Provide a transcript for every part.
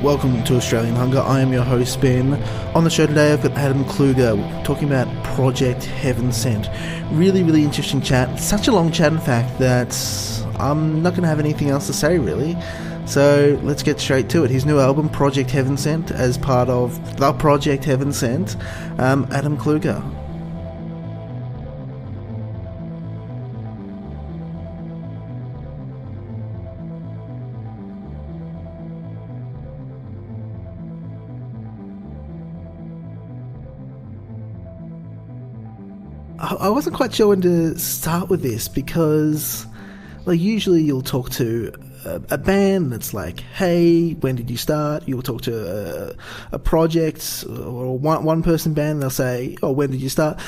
Welcome to Australian Hunger. I am your host, Ben. On the show today, I've got Adam Kulga talking about Project Heavensent. Really, really interesting chat. Such a long chat, in fact, that I'm not going to have anything else to say, really. So let's get straight to it. His new album, Project Heavensent, as part of the Project Heavensent, Adam Kulga. I wasn't quite sure when to start with this because, like, usually you'll talk to a band that's like, hey, when did you start? You'll talk to a project or a one-person band, and they'll say, oh, when did you start?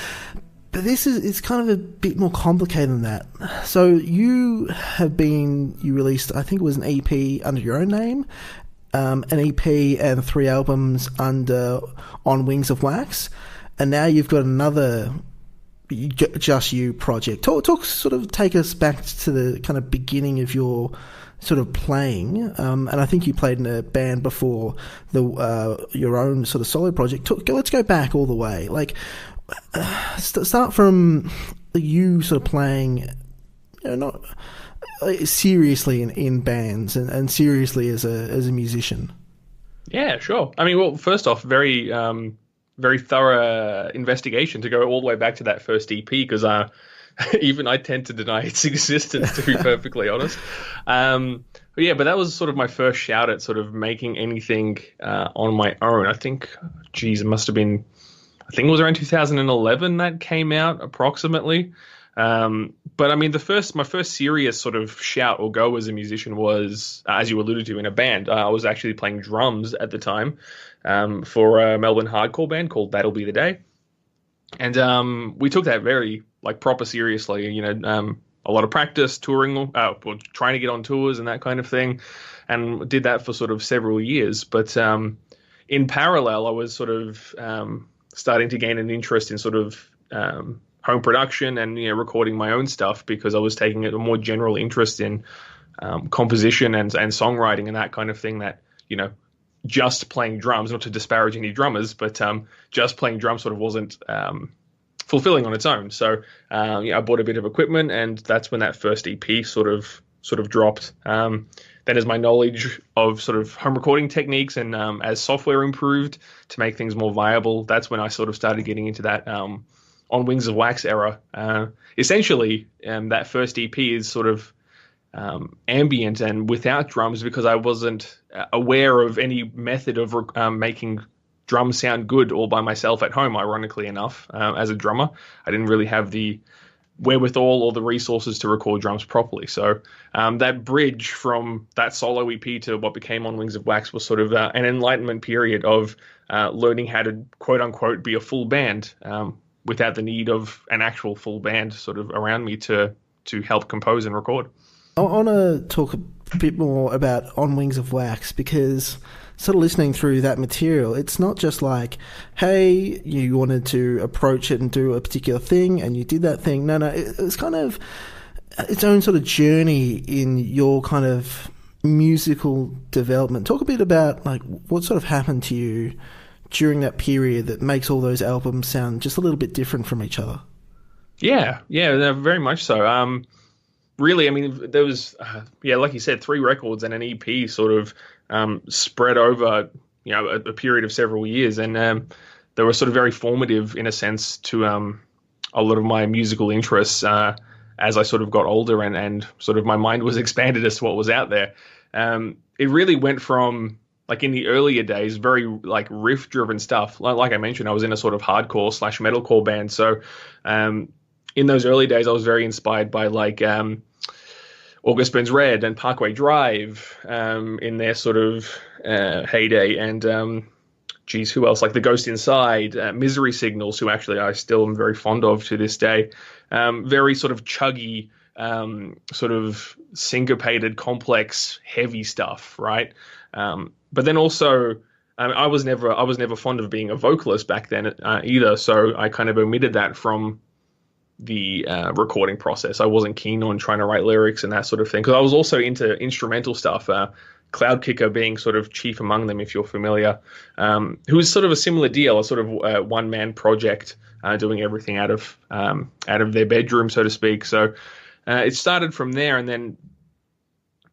But it's kind of a bit more complicated than that. So you released, I think it was an EP under your own name, an EP and 3 albums under On Wings of Wax, and now you've got another Just You project. Take us back to the kind of beginning of your sort of playing, and I think you played in a band before your own sort of solo project. Let's go back all the way. Like, start from you sort of playing, not seriously in bands and seriously as a musician. Yeah, sure. I mean, well, first off, very thorough investigation to go all the way back to that first EP, because even I tend to deny its existence, to be perfectly honest. But that was sort of my first shout at sort of making anything on my own. I think, it must have been, I think it was around 2011 that came out approximately. But I mean, my first serious sort of shout or go as a musician was, as you alluded to, in a band. I was actually playing drums at the time for a Melbourne hardcore band called That'll Be the Day. And we took that very proper seriously, a lot of practice, touring, trying to get on tours and that kind of thing, and did that for sort of several years. But in parallel, I was sort of starting to gain an interest in sort of home production and recording my own stuff, because I was taking a more general interest in composition and songwriting and that kind of thing, that just playing drums, not to disparage any drummers, but just playing drums sort of wasn't fulfilling on its own. So I bought a bit of equipment, and that's when that first EP sort of dropped. Then as my knowledge of sort of home recording techniques and as software improved to make things more viable, that's when I sort of started getting into that On Wings of Wax era. Essentially, that first EP is sort of ambient and without drums, because I wasn't aware of any method of making drums sound good all by myself at home, ironically enough. As a drummer, I didn't really have the wherewithal or the resources to record drums properly. So that bridge from that solo EP to what became On Wings of Wax was sort of an enlightenment period of learning how to, quote unquote, be a full band without the need of an actual full band sort of around me to help compose and record. I want to talk a bit more about On Wings of Wax, because sort of listening through that material, it's not just like, hey, you wanted to approach it and do a particular thing and you did that thing. No, it's kind of its own sort of journey in your kind of musical development. Talk a bit about what sort of happened to you during that period that makes all those albums sound just a little bit different from each other. Yeah, very much so. Really, I mean, there was, like you said, 3 records and an EP sort of spread over, a period of several years. And they were sort of very formative in a sense to a lot of my musical interests as I sort of got older and sort of my mind was expanded as to what was out there. It really went from, like, in the earlier days, very like riff driven stuff. Like I mentioned, I was in a sort of hardcore / metalcore band. So in those early days, I was very inspired by like August Burns Red and Parkway Drive in their sort of heyday. And geez, who else? Like The Ghost Inside, Misery Signals, who actually I still am very fond of to this day. Very sort of chuggy, sort of syncopated, complex, heavy stuff, right? But then also, I was never fond of being a vocalist back then either, so I kind of omitted that from the recording process. I wasn't keen on trying to write lyrics and that sort of thing, because I was also into instrumental stuff. Cloud Kicker being sort of chief among them, if you're familiar, who was sort of a similar deal, a sort of one-man project, doing everything out of their bedroom, so to speak. So it started from there, and then,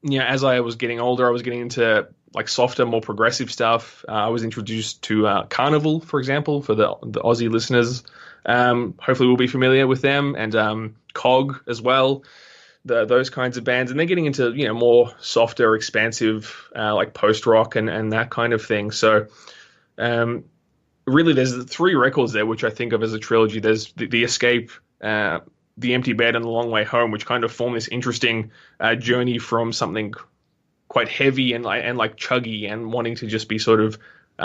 you know, as I was getting older, I was getting into like softer, more progressive stuff. I was introduced to Carnival, for example, for the Aussie listeners. Hopefully we'll be familiar with them, and Cog as well, those kinds of bands. And then getting into, you know, more softer, expansive, like post-rock and that kind of thing. So really there's 3 records there, which I think of as a trilogy. There's the Escape, The Empty Bed, and The Long Way Home, which kind of form this interesting journey from something quite heavy and like chuggy and wanting to just be sort of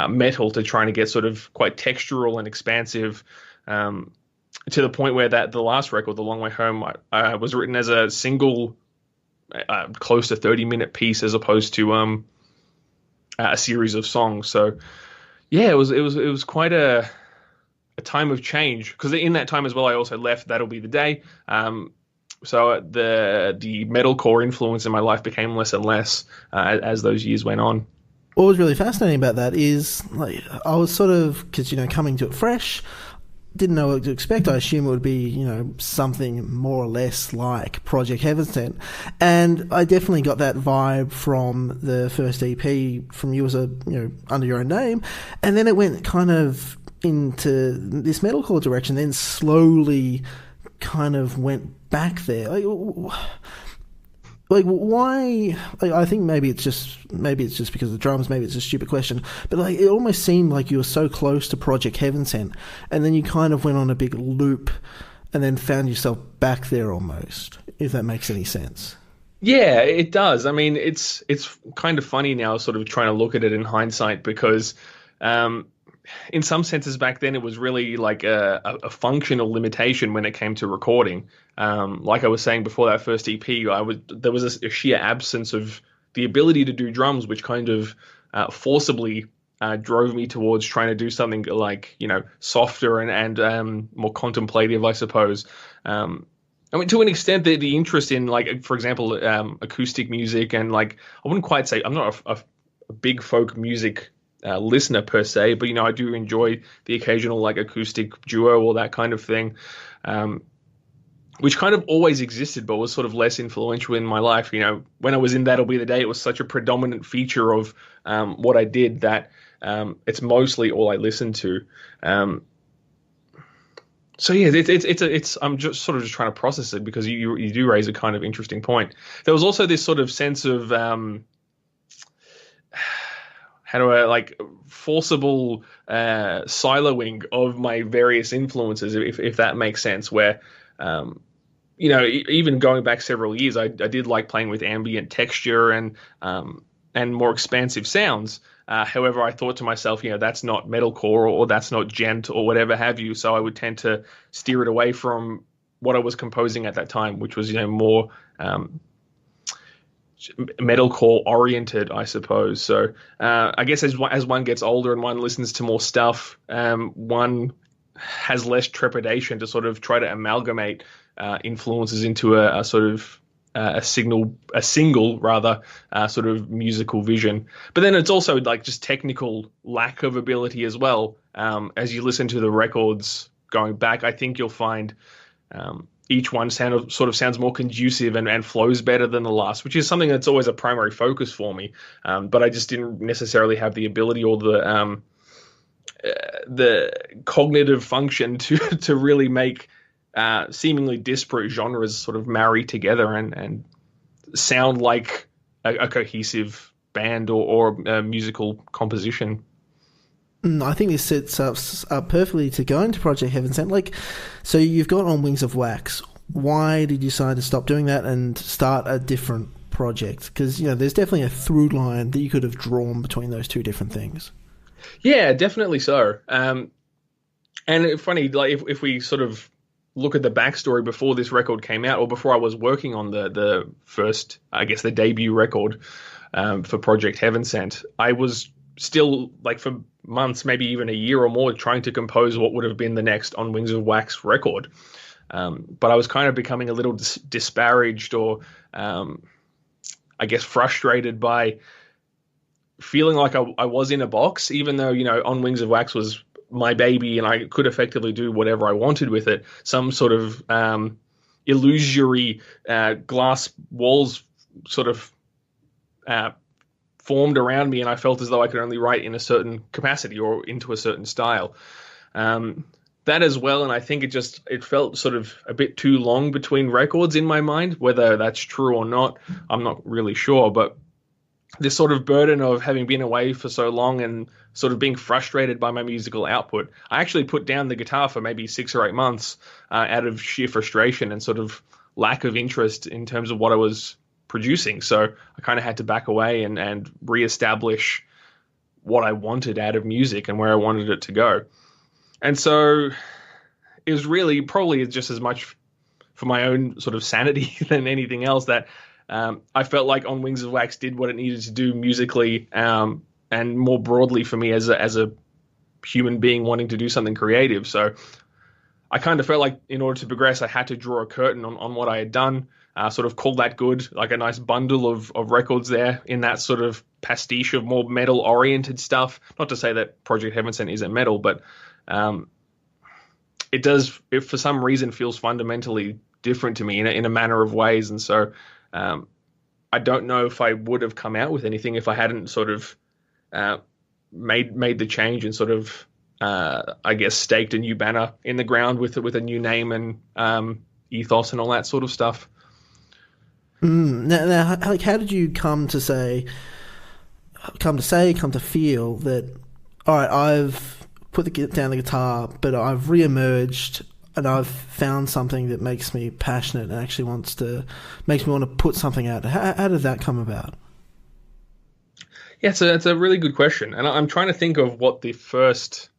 metal to trying to get sort of quite textural and expansive, to the point where the last record, The Long Way Home, was written as a single, close to 30-minute piece, as opposed to a series of songs. So yeah, it was quite a time of change, because in that time as well, I also left That'll Be the Day. So the metalcore influence in my life became less and less as those years went on. What was really fascinating about that is, like, I was sort of, because, you know, coming to it fresh, didn't know what to expect. I assume it would be, you know, something more or less like Project Heavensent. And I definitely got that vibe from the first EP from you as a, you know, under your own name. And then it went kind of into this metalcore direction, then slowly kind of went back there. Like why? Like, I think maybe it's just because of the drums. Maybe it's a stupid question, but like, it almost seemed like you were so close to Project Heavensent, and then you kind of went on a big loop, and then found yourself back there almost. If that makes any sense. Yeah, it does. I mean, it's kind of funny now, sort of trying to look at it in hindsight, because in some senses back then it was really like a functional limitation when it came to recording. Like I was saying before, that first EP, there was a sheer absence of the ability to do drums, which kind of forcibly drove me towards trying to do something like, you know, softer and more contemplative, I suppose. I mean, to an extent, the interest in, like, for example, acoustic music, and, like, I wouldn't quite say I'm not a big folk music listener per se, but, you know, I do enjoy the occasional, like, acoustic duo or that kind of thing, which kind of always existed but was sort of less influential in my life. You know, when I was in That'll Be the Day, it was such a predominant feature of what I did that it's mostly all I listened to. So yeah, it's I'm just sort of just trying to process it, because you do raise a kind of interesting point. There was also this sort of sense of how do I, like, forcible siloing of my various influences, if that makes sense, where you know, even going back several years, I did like playing with ambient texture and more expansive sounds. However, I thought to myself, you know, that's not metalcore, or that's not gent, or whatever have you. So I would tend to steer it away from what I was composing at that time, which was, you know, more metalcore oriented, I suppose. So I guess as one gets older and one listens to more stuff, one has less trepidation to sort of try to amalgamate influences into a sort of a single sort of musical vision. But then it's also, like, just technical lack of ability as well. As you listen to the records going back, I think you'll find each one sort of sounds more conducive and flows better than the last, which is something that's always a primary focus for me. But I just didn't necessarily have the ability or the cognitive function to really make seemingly disparate genres sort of marry together and sound like a cohesive band or a musical composition. I think this sets us up perfectly to go into Project Heavensent. Like, so you've got On Wings of Wax. Why did you decide to stop doing that and start a different project? Because, you know, there's definitely a through line that you could have drawn between those two different things. Yeah, definitely so. And it's funny, like if we sort of look at the backstory before this record came out, or before I was working on the first, I guess, the debut record for Project Heavensent, I was still, like, for months, maybe even a year or more, trying to compose what would have been the next On Wings of Wax record. But I was kind of becoming a little disparaged or, I guess, frustrated by feeling like I was in a box, even though, you know, On Wings of Wax was my baby and I could effectively do whatever I wanted with it. Some sort of illusory glass walls sort of formed around me, and I felt as though I could only write in a certain capacity or into a certain style. That as well, and I think it felt sort of a bit too long between records in my mind. Whether that's true or not, I'm not really sure, but this sort of burden of having been away for so long and sort of being frustrated by my musical output. I actually put down the guitar for maybe 6 or 8 months out of sheer frustration and sort of lack of interest in terms of what I was producing. So I kind of had to back away and reestablish what I wanted out of music and where I wanted it to go. And so it was really probably just as much for my own sort of sanity than anything else that I felt like On Wings of Wax did what it needed to do musically, and more broadly for me as a human being wanting to do something creative. So I kind of felt like in order to progress, I had to draw a curtain on what I had done, sort of call that good, like a nice bundle of records there in that sort of pastiche of more metal-oriented stuff. Not to say that Project Heavensent isn't metal, but it for some reason feels fundamentally different to me in a manner of ways. And so I don't know if I would have come out with anything if I hadn't sort of made the change and sort of I guess staked a new banner in the ground with a new name and ethos and all that sort of stuff. Now, like, how did you come to feel that, all right, I've put down the guitar, but I've re-emerged and I've found something that makes me passionate and actually makes me want to put something out. How did that come about? Yeah, so that's a really good question. And I'm trying to think of what the first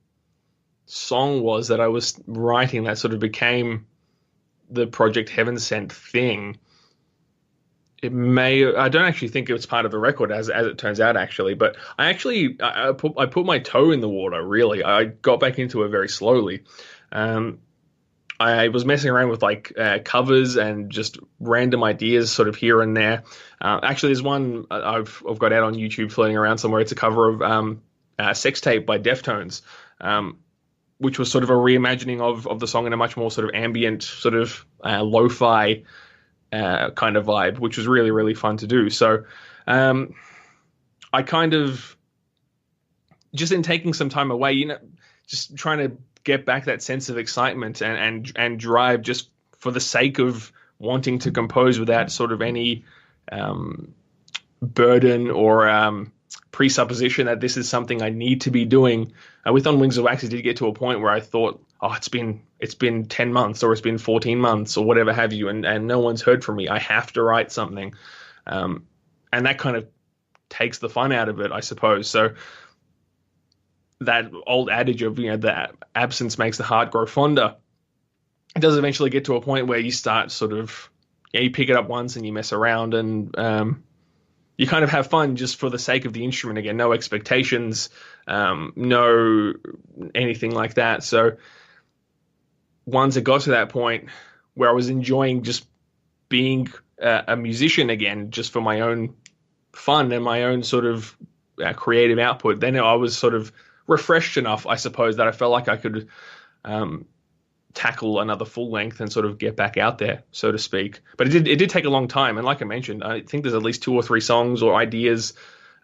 song was that I was writing that sort of became the Project Heavensent thing. I don't actually think it was part of the record as it turns out, actually, but I put my toe in the water, really. I got back into it very slowly. I was messing around with like covers and just random ideas sort of here and there. Actually, there's one I've got out on YouTube floating around somewhere. It's a cover of Sex Tape by Deftones, which was sort of a reimagining of the song in a much more sort of ambient, sort of lo-fi kind of vibe, which was really, really fun to do. So I kind of, just in taking some time away, you know, just trying to get back that sense of excitement and drive just for the sake of wanting to compose without sort of any burden or presupposition that this is something I need to be doing. With On Wings of Wax, it did get to a point where I thought, oh, it's been 10 months or it's been 14 months or whatever have you, and no one's heard from me. I have to write something. And that kind of takes the fun out of it, I suppose. So that old adage of, you know, the absence makes the heart grow fonder, it does eventually get to a point where you start sort of, you pick it up once and you mess around and you kind of have fun just for the sake of the instrument again. No expectations, no anything like that. So once it got to that point where I was enjoying just being a musician again, just for my own fun and my own sort of creative output, then I was sort of refreshed enough, I suppose, that I felt like I could tackle another full length and sort of get back out there, so to speak. But it did take a long time. And like I mentioned, I think there's at least 2 or 3 songs or ideas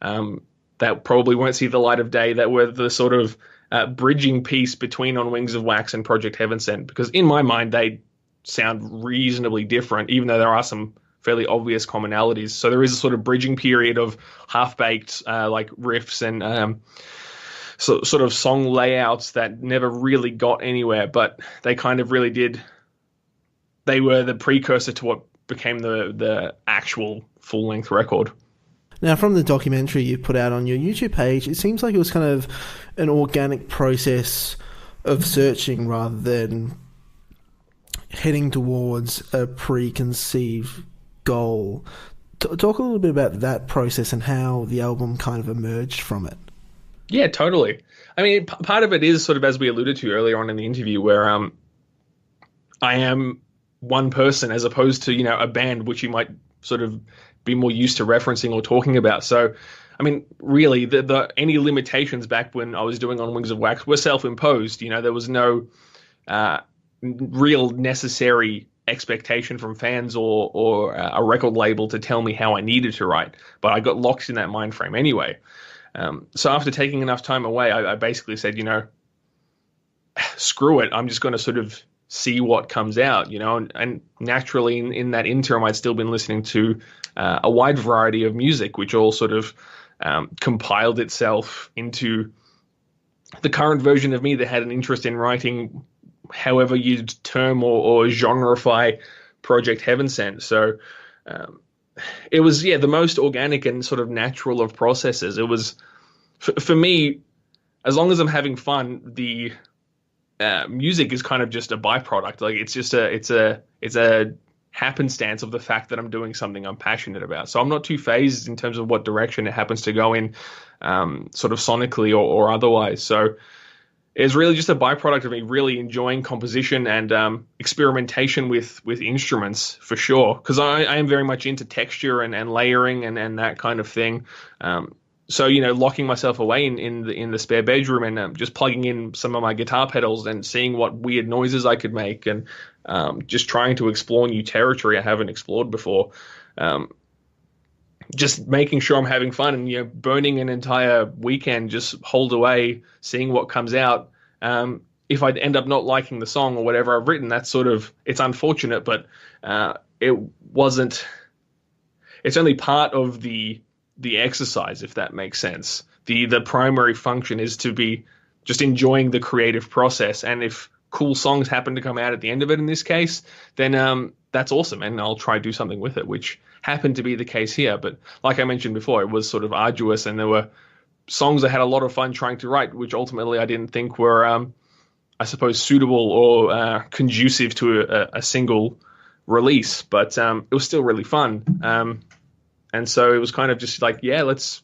that probably won't see the light of day that were the sort of bridging piece between On Wings of Wax and Project Heavensent, because in my mind, they sound reasonably different, even though there are some fairly obvious commonalities. So there is a sort of bridging period of half-baked like riffs and sort of song layouts that never really got anywhere, but they kind of really did. They were the precursor to what became the actual full-length record. Now, from the documentary you put out on your YouTube page, it seems like it was kind of an organic process of searching rather than heading towards a preconceived goal. Talk a little bit about that process and how the album kind of emerged from it. Yeah, totally. I mean, part of it is sort of, as we alluded to earlier on in the interview, where I am one person as opposed to, a band, which you might sort of be more used to referencing or talking about. So, I mean, really, any limitations back when I was doing On Wings of Wax were self-imposed. There was no real necessary expectation from fans or a record label to tell me how I needed to write. But I got locked in that mind frame anyway. So after taking enough time away, I basically said, screw it. I'm just going to sort of see what comes out, and naturally in that interim, I'd still been listening to a wide variety of music, which all sort of compiled itself into the current version of me that had an interest in writing, however you'd term or genreify Project Heavensent. So it was, the most organic and sort of natural of processes. It was, for me, as long as I'm having fun, the music is kind of just a byproduct. Like it's a happenstance of the fact that I'm doing something I'm passionate about. So I'm not too phased in terms of what direction it happens to go in, sort of sonically or otherwise. So it's really just a byproduct of me really enjoying composition and experimentation with instruments, for sure. Because I am very much into texture and layering and that kind of thing. So, locking myself away in the spare bedroom and just plugging in some of my guitar pedals and seeing what weird noises I could make and just trying to explore new territory I haven't explored before. Just making sure I'm having fun and, burning an entire weekend just holed away, seeing what comes out. If I end up not liking the song or whatever I've written, that's sort of, it's unfortunate, but it's only part of the exercise, if that makes sense. The primary function is to be just enjoying the creative process. And if cool songs happen to come out at the end of it, in this case, then that's awesome. And I'll try to do something with it, which happened to be the case here. But like I mentioned before, it was sort of arduous, and there were songs I had a lot of fun trying to write, which ultimately I didn't think were, I suppose, suitable or conducive to a single release. But it was still really fun. And so it was kind of just like, let's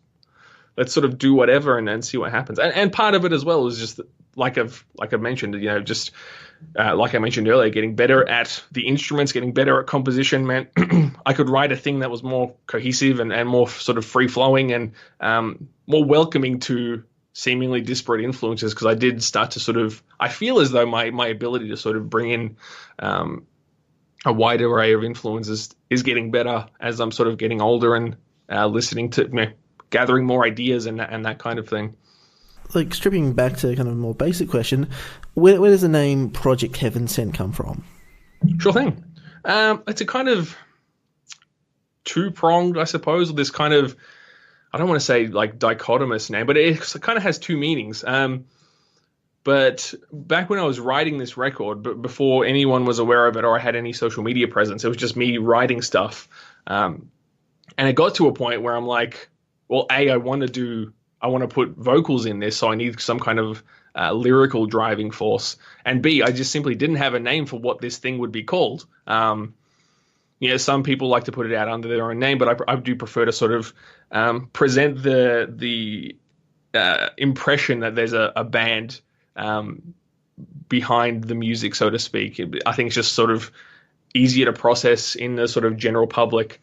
sort of do whatever and see what happens. And part of it as well is just like I've mentioned, just like I mentioned earlier, getting better at the instruments, getting better at composition meant I could write a thing that was more cohesive and more sort of free flowing and more welcoming to seemingly disparate influences. Because I did start to sort of, I feel as though my ability to sort of bring in a wide array of influences is getting better as I'm sort of getting older and listening to, gathering more ideas and that kind of thing. Like, stripping back to kind of a more basic question, where does the name Project Heavensent come from? Sure thing. It's a kind of two-pronged, I suppose, this kind of, I don't want to say like dichotomous name, but it kind of has two meanings. But back when I was writing this record, but before anyone was aware of it or I had any social media presence, it was just me writing stuff. And it got to a point where I'm like, well, A, I want to put vocals in this, so I need some kind of lyrical driving force. And B, I just simply didn't have a name for what this thing would be called. Some people like to put it out under their own name, but I do prefer to sort of present the impression that there's a band behind the music, so to speak. I think it's just sort of easier to process in the sort of general public.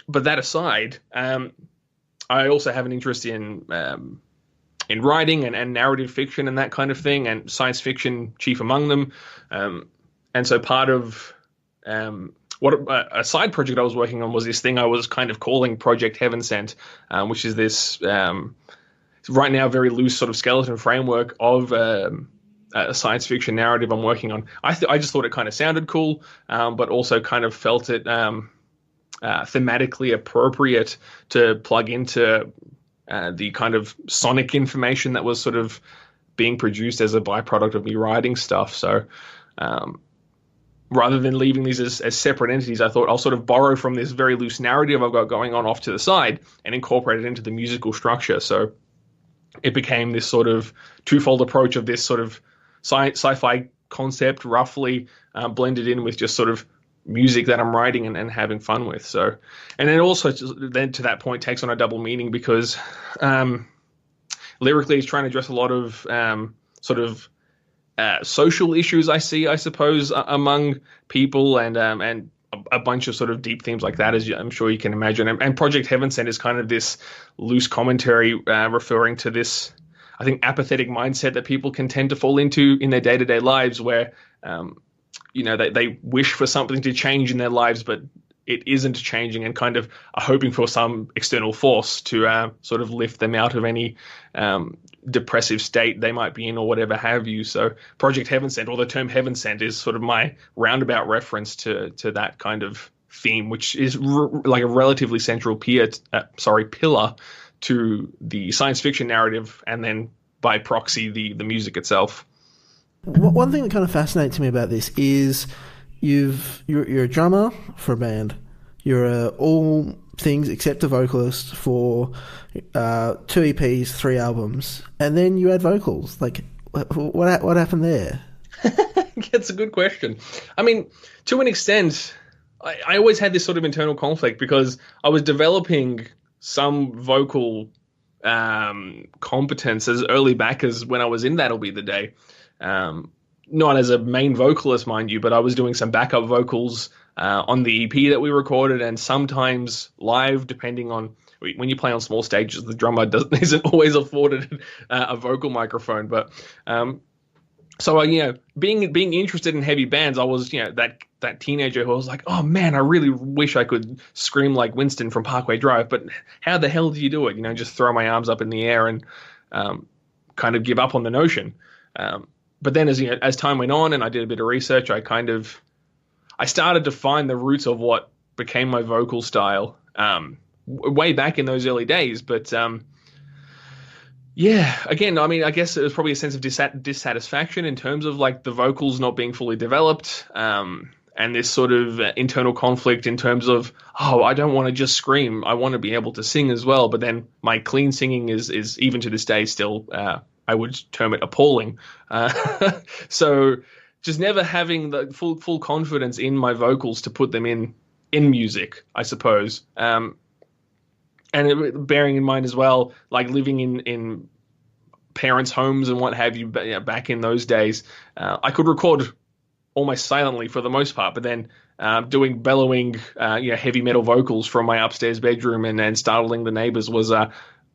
But that aside, I also have an interest in writing and narrative fiction and that kind of thing, and science fiction chief among them. And so part of what a side project I was working on was this thing I was kind of calling Project Heavensent, which is this right now very loose sort of skeleton framework of a science fiction narrative I'm working on. I just thought it kind of sounded cool, but also kind of felt it thematically appropriate to plug into the kind of sonic information that was sort of being produced as a byproduct of me writing stuff. So rather than leaving these as separate entities, I thought I'll sort of borrow from this very loose narrative I've got going on off to the side and incorporate it into the musical structure. So it became this sort of twofold approach of this sort of sci-fi concept, roughly blended in with just sort of music that I'm writing and having fun with. So, and then also then to that point takes on a double meaning because lyrically it's trying to address a lot of sort of social issues I suppose, among people, and a bunch of sort of deep themes like that, as I'm sure you can imagine. And Project Heavensent is kind of this loose commentary referring to this, I think, apathetic mindset that people can tend to fall into in their day-to-day lives where, they wish for something to change in their lives, but it isn't changing, and kind of are hoping for some external force to sort of lift them out of any depressive state they might be in or whatever have you. So Project Heavensent, or the term Heavensent, is sort of my roundabout reference to that kind of theme, which is like a relatively central pillar to the science fiction narrative, and then by proxy the music itself. One thing that kind of fascinates me about this is you're a drummer for a band. You're all things except a vocalist for 2 EPs, 3 albums, and then you add vocals. Like, what happened there? That's a good question. I mean, to an extent, I always had this sort of internal conflict because I was developing some vocal competence as early back as when I was in That'll Be the Day. Not as a main vocalist, mind you, but I was doing some backup vocals on the EP that we recorded, and sometimes live, depending on when you play on small stages, the drummer isn't always afforded a vocal microphone. But so being interested in heavy bands, I was that teenager who was like, oh man, I really wish I could scream like Winston from Parkway Drive, but how the hell do you do it? Just throw my arms up in the air and kind of give up on the notion. But then as time went on and I did a bit of research, I started to find the roots of what became my vocal style way back in those early days. But again, I mean, I guess it was probably a sense of dissatisfaction in terms of like the vocals not being fully developed, and this sort of internal conflict in terms of, I don't want to just scream, I want to be able to sing as well. But then my clean singing is even to this day still I would term it appalling. So just never having the full confidence in my vocals to put them in music, I suppose. And bearing in mind as well, like living in parents' homes and what have you, back in those days, I could record almost silently for the most part, but then doing bellowing, heavy metal vocals from my upstairs bedroom and startling the neighbors was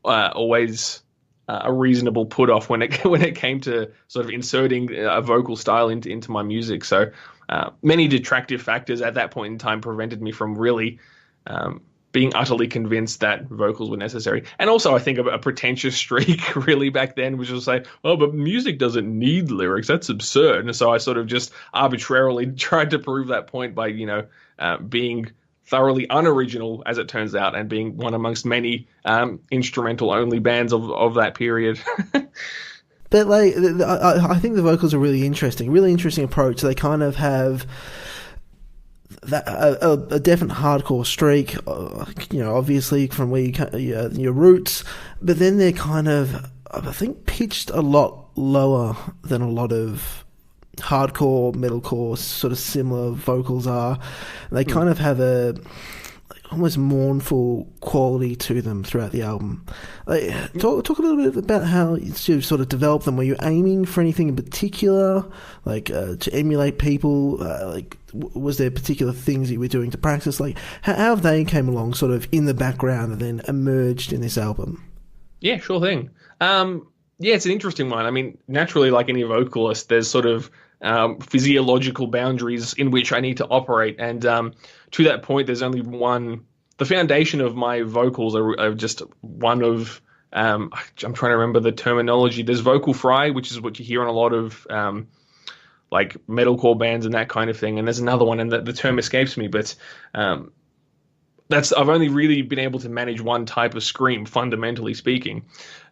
always a reasonable put off when it came to sort of inserting a vocal style into my music. So many detractive factors at that point in time prevented me from really being utterly convinced that vocals were necessary. And also I think a pretentious streak really back then was just say, oh, but music doesn't need lyrics. That's absurd. And so I sort of just arbitrarily tried to prove that point by, being thoroughly unoriginal, as it turns out, and being one amongst many instrumental-only bands of that period. But I think the vocals are really interesting approach. They kind of have that a definite hardcore streak, obviously from where your roots, but then they're kind of, I think, pitched a lot lower than a lot of hardcore, metalcore, sort of similar vocals are. They kind of have a almost mournful quality to them throughout the album. Talk a little bit about how you sort of developed them. Were you aiming for anything in particular, to emulate people? Was there particular things that you were doing to practice? How they came along sort of in the background and then emerged in this album? Yeah, sure thing. It's an interesting one. I mean, naturally, like any vocalist, there's sort of physiological boundaries in which I need to operate. And to that point, there's only one. The foundation of my vocals are just one of I'm trying to remember the terminology. There's vocal fry, which is what you hear on a lot of like metalcore bands and that kind of thing. And there's another one, and the term escapes me, but I've only really been able to manage one type of scream, fundamentally speaking.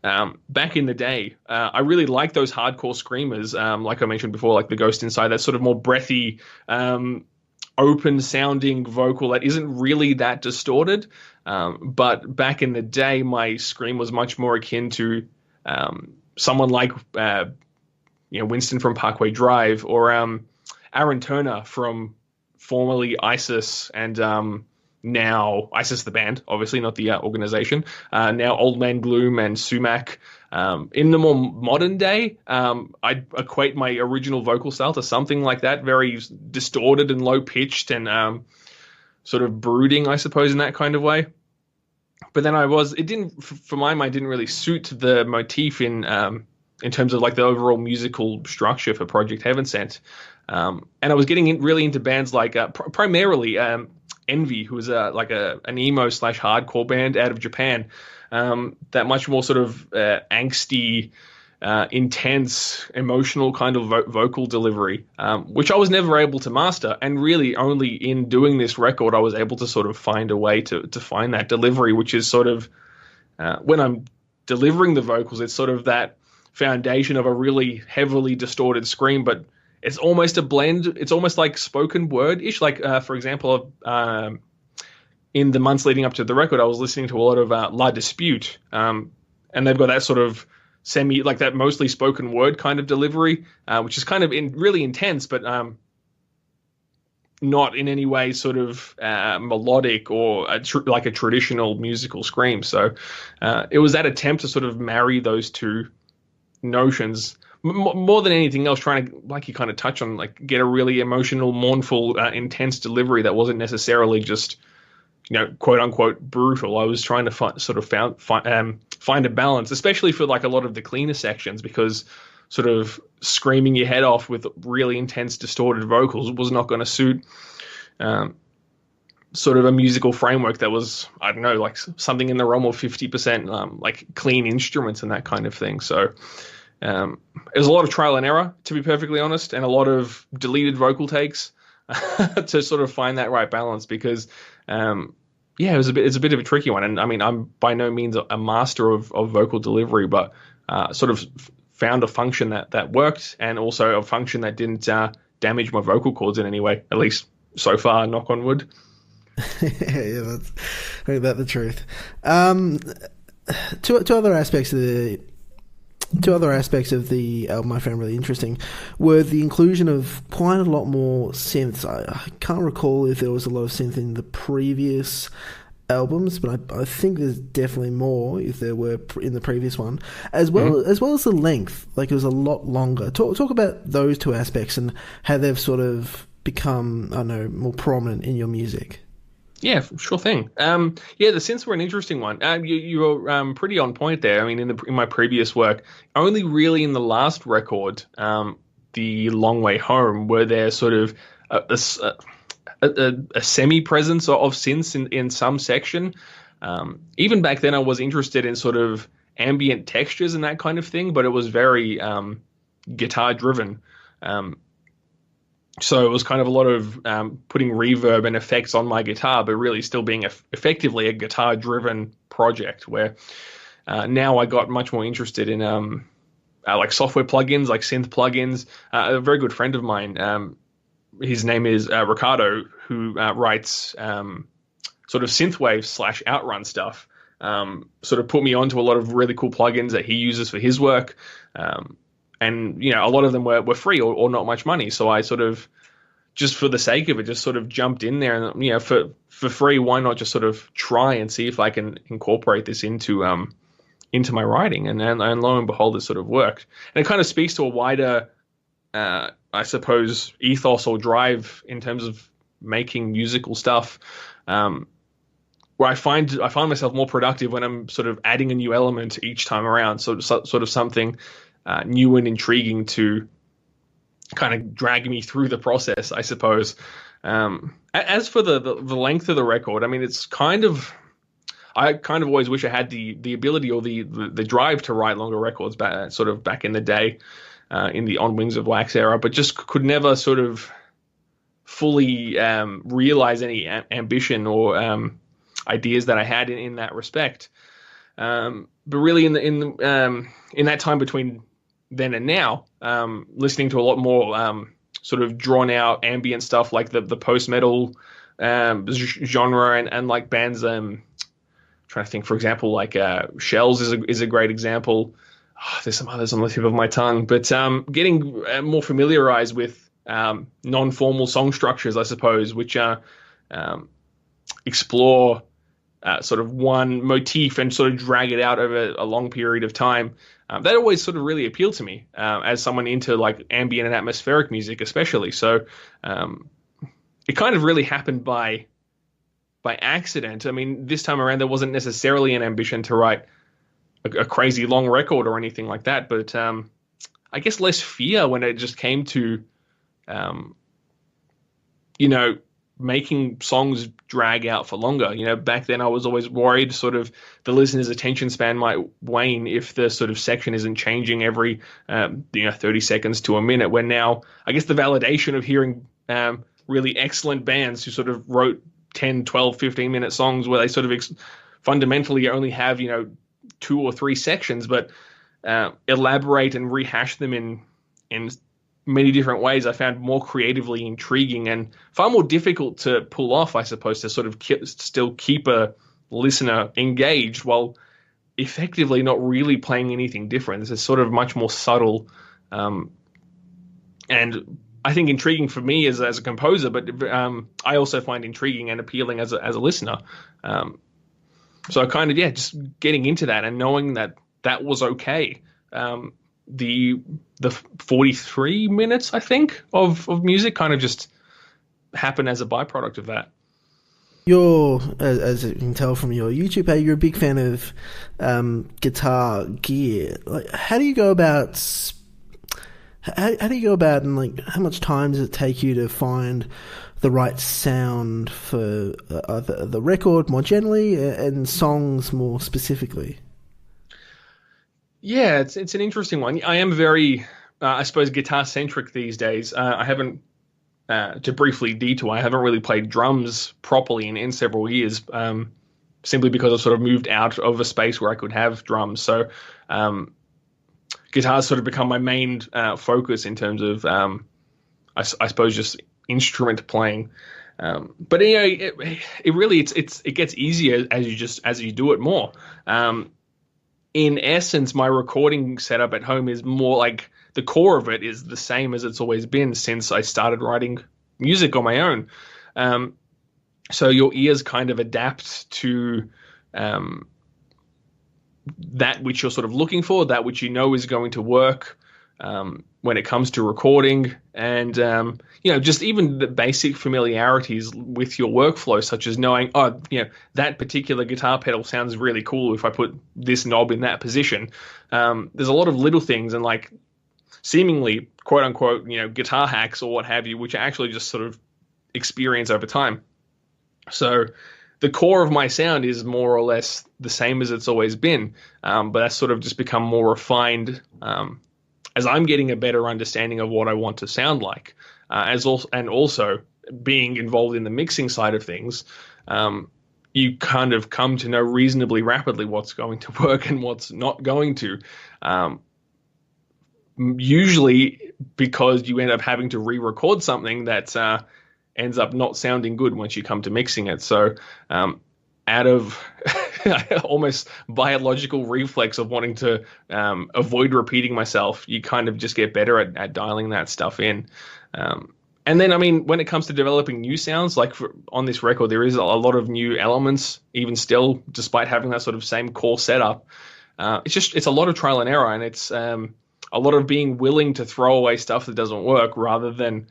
Back in the day, I really liked those hardcore screamers, like I mentioned before, like the Ghost Inside, that sort of more breathy, open sounding vocal that isn't really that distorted. But back in the day, my scream was much more akin to someone like Winston from Parkway Drive, or Aaron Turner from formerly ISIS, and now ISIS the band, obviously not the organization. Now Old Man Gloom and Sumac. In the more modern day, I'd equate my original vocal style to something like that, very distorted and low pitched and sort of brooding, I suppose, in that kind of way. But then for my mind, didn't really suit the motif in terms of like the overall musical structure for Project Heavensent. And I was getting really into bands like primarily Envy, who was an emo / hardcore band out of Japan. That much more sort of angsty, intense, emotional kind of vocal delivery, which I was never able to master. And really only in doing this record, I was able to sort of find a way to find that delivery, which is sort of, when I'm delivering the vocals, it's sort of that foundation of a really heavily distorted scream, but it's almost a blend. It's almost like spoken word-ish. Like, for example, in the months leading up to the record, I was listening to a lot of La Dispute, and they've got that sort of like that mostly spoken word kind of delivery, which is kind of really intense, but not in any way sort of melodic or like a traditional musical scream. So it was that attempt to sort of marry those two notions, more than anything else, trying to, like you kind of touch on, like get a really emotional, mournful, intense delivery that wasn't necessarily just, quote unquote brutal. I was trying to find a balance, especially for like a lot of the cleaner sections, because sort of screaming your head off with really intense, distorted vocals was not going to suit sort of a musical framework that was, I don't know, like something in the realm of 50% like clean instruments and that kind of thing. So it was a lot of trial and error, to be perfectly honest, and a lot of deleted vocal takes to sort of find that right balance, because it's a bit of a tricky one. And I mean, I'm by no means a master of vocal delivery, but sort of found a function that worked, and also a function that didn't damage my vocal cords in any way, at least so far, knock on wood. Yeah, that's about the truth. Two other aspects of the album I found really interesting were the inclusion of quite a lot more synths. I can't recall if there was a lot of synth in the previous albums, but I think there's definitely more if there were in the previous one, as well as the length. Like, it was a lot longer. Talk about those two aspects and how they've sort of become, I don't know, more prominent in your music. Yeah, sure thing. The synths were an interesting one. You were pretty on point there. I mean, in my previous work, only really in the last record, The Long Way Home, were there sort of a semi-presence of synths in some section. Even back then, I was interested in sort of ambient textures and that kind of thing, but it was very guitar-driven. So it was kind of a lot of putting reverb and effects on my guitar, but really still being effectively a guitar-driven project, where now I got much more interested in like software plugins, like synth plugins. A very good friend of mine, his name is Ricardo, who writes sort of synthwave / outrun stuff, sort of put me onto a lot of really cool plugins that he uses for his work. And, a lot of them were free or not much money. So I sort of, just for the sake of it, just sort of jumped in there and, for free, why not just sort of try and see if I can incorporate this into my writing? And lo and behold, it sort of worked. And it kind of speaks to a wider, I suppose, ethos or drive in terms of making musical stuff, where I find myself more productive when I'm sort of adding a new element each time around. So sort of something new and intriguing to kind of drag me through the process, I suppose. As for the length of the record, I mean, it's kind of, I kind of always wish I had the ability or the drive to write longer records back in the day, in the On Wings of Wax era, but just could never sort of fully realize any ambition or ideas that I had in that respect. But really, in that time between then and now, listening to a lot more sort of drawn out ambient stuff like the post metal genre and like bands. Trying to think, for example, like Shells is a great example. Oh, there's some others on the tip of my tongue, but getting more familiarized with non-formal song structures, I suppose, which explore sort of one motif and sort of drag it out over a long period of time. That always sort of really appealed to me as someone into like ambient and atmospheric music, especially. So it kind of really happened by accident. I mean, this time around, there wasn't necessarily an ambition to write a crazy long record or anything like that, but I guess less fear when it just came to, making songs drag out for longer. Back then I was always worried sort of the listener's attention span might wane if the sort of section isn't changing every, 30 seconds to a minute, when now I guess the validation of hearing really excellent bands who sort of wrote 10, 12, 15-minute songs where they sort of fundamentally only have, 2 or 3 sections, but elaborate and rehash them in many different ways, I found more creatively intriguing and far more difficult to pull off, I suppose, to sort of still keep a listener engaged while effectively not really playing anything different. This is sort of much more subtle, and I think intriguing for me as a composer, but I also find intriguing and appealing as a listener. So I kind of, just getting into that and knowing that was okay. The 43 minutes, I think, of music kind of just happened as a byproduct of that. You're, as you can tell from your YouTube page, you're a big fan of guitar gear. Like, how do you go about and like how much time does it take you to find the right sound for the record more generally and songs more specifically? Yeah, it's an interesting one. I am very, I suppose, guitar-centric these days. I haven't, to briefly detour, I haven't really played drums properly in several years, simply because I've sort of moved out of a space where I could have drums. So guitar's sort of become my main focus in terms of, I suppose, just instrument playing. But it really it gets easier as you do it more. In essence, my recording setup at home is more like the core of it is the same as it's always been since I started writing music on my own. So your ears kind of adapt to that which you're sort of looking for, that which you know is going to work when it comes to recording, and just even the basic familiarities with your workflow, such as knowing, that particular guitar pedal sounds really cool if I put this knob in that position. There's a lot of little things and like seemingly quote unquote guitar hacks or what have you, which I actually just sort of experience over time. So the core of my sound is more or less the same as it's always been, but that's sort of just become more refined as I'm getting a better understanding of what I want to sound like, and also being involved in the mixing side of things. You kind of come to know reasonably rapidly what's going to work and what's not going to. Usually because you end up having to re-record something that ends up not sounding good once you come to mixing it. So out of almost biological reflex of wanting to avoid repeating myself, you kind of just get better at dialing that stuff in. And then, I mean, when it comes to developing new sounds, like on this record, there is a lot of new elements, even still, despite having that sort of same core setup. It's a lot of trial and error, and it's a lot of being willing to throw away stuff that doesn't work rather than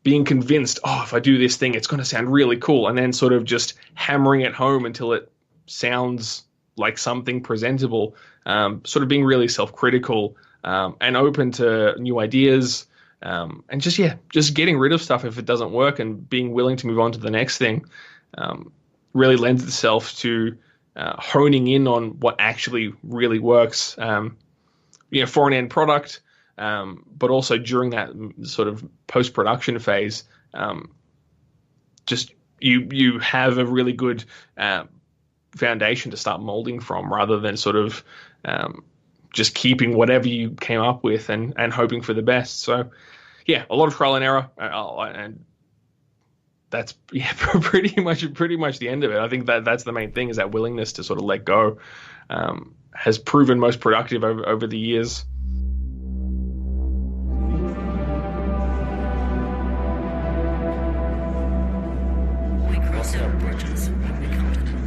being convinced, if I do this thing, it's going to sound really cool, and then sort of just hammering it home until it sounds like something presentable, sort of being really self-critical and open to new ideas, and just getting rid of stuff if it doesn't work and being willing to move on to the next thing really lends itself to honing in on what actually really works, for an end product, but also during that sort of post-production phase, just you have a really good foundation to start molding from, rather than sort of just keeping whatever you came up with and hoping for the best. So yeah, a lot of trial and error, and that's pretty much the end of it. I think that's the main thing, is that willingness to sort of let go has proven most productive over the years. We cross our bridges when we come to them,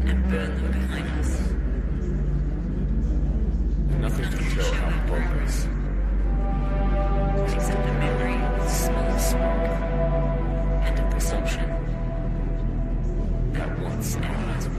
and burn them behind us. Nothing can tell our progress, except a memory of small smoke and a presumption that once our eyes would.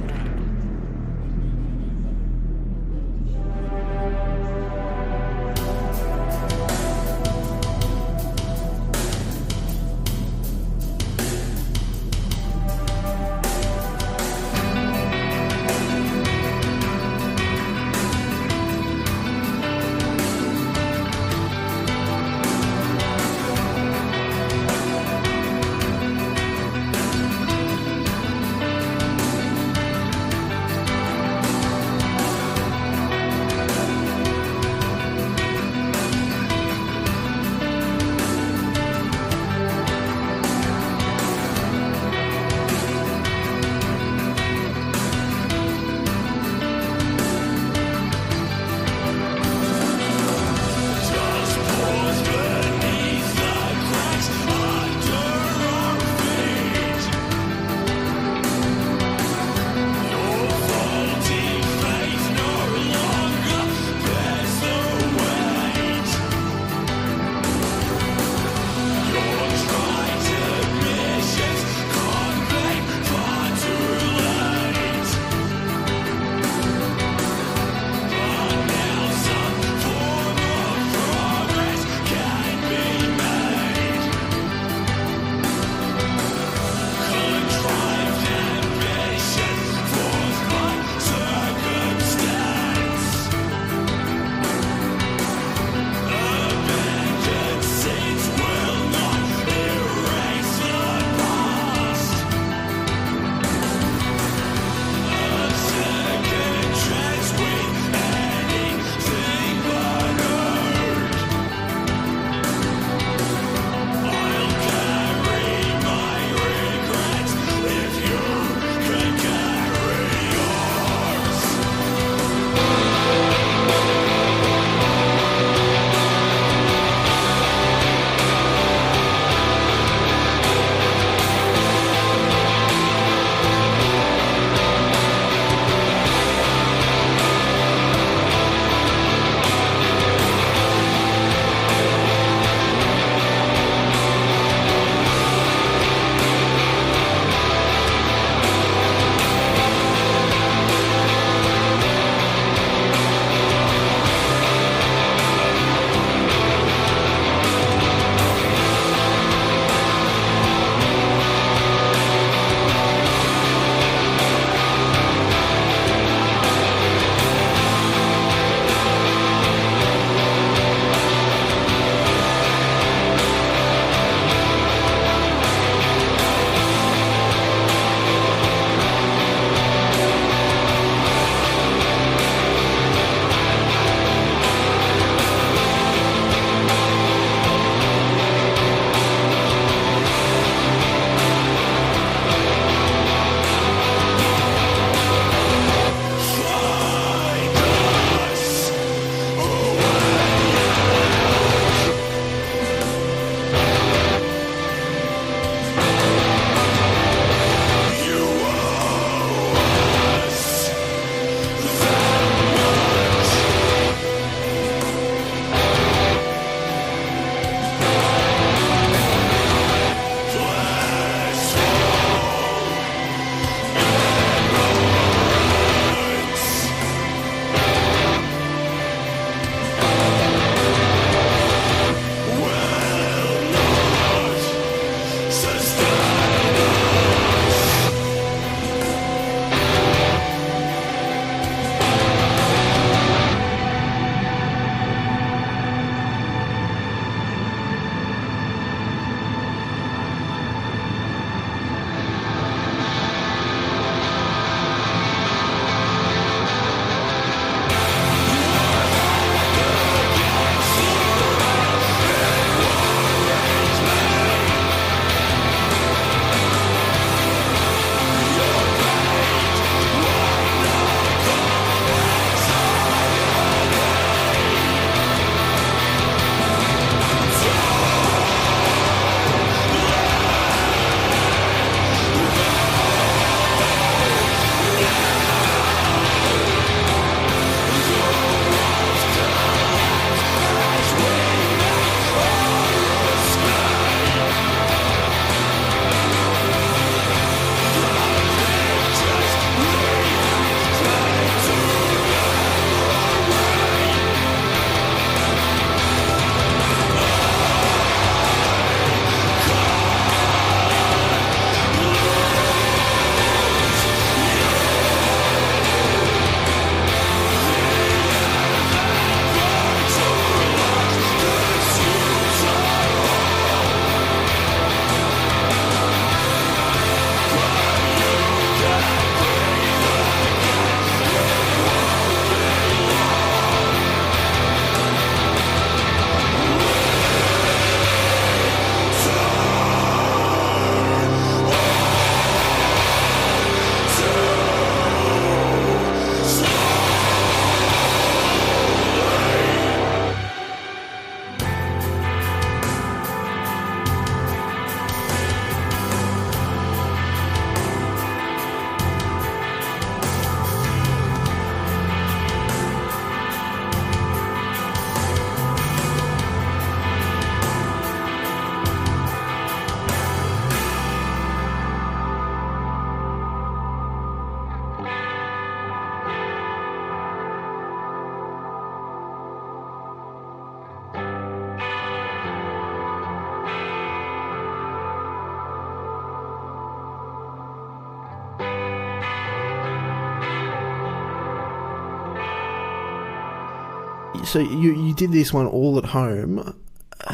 So you did this one all at home.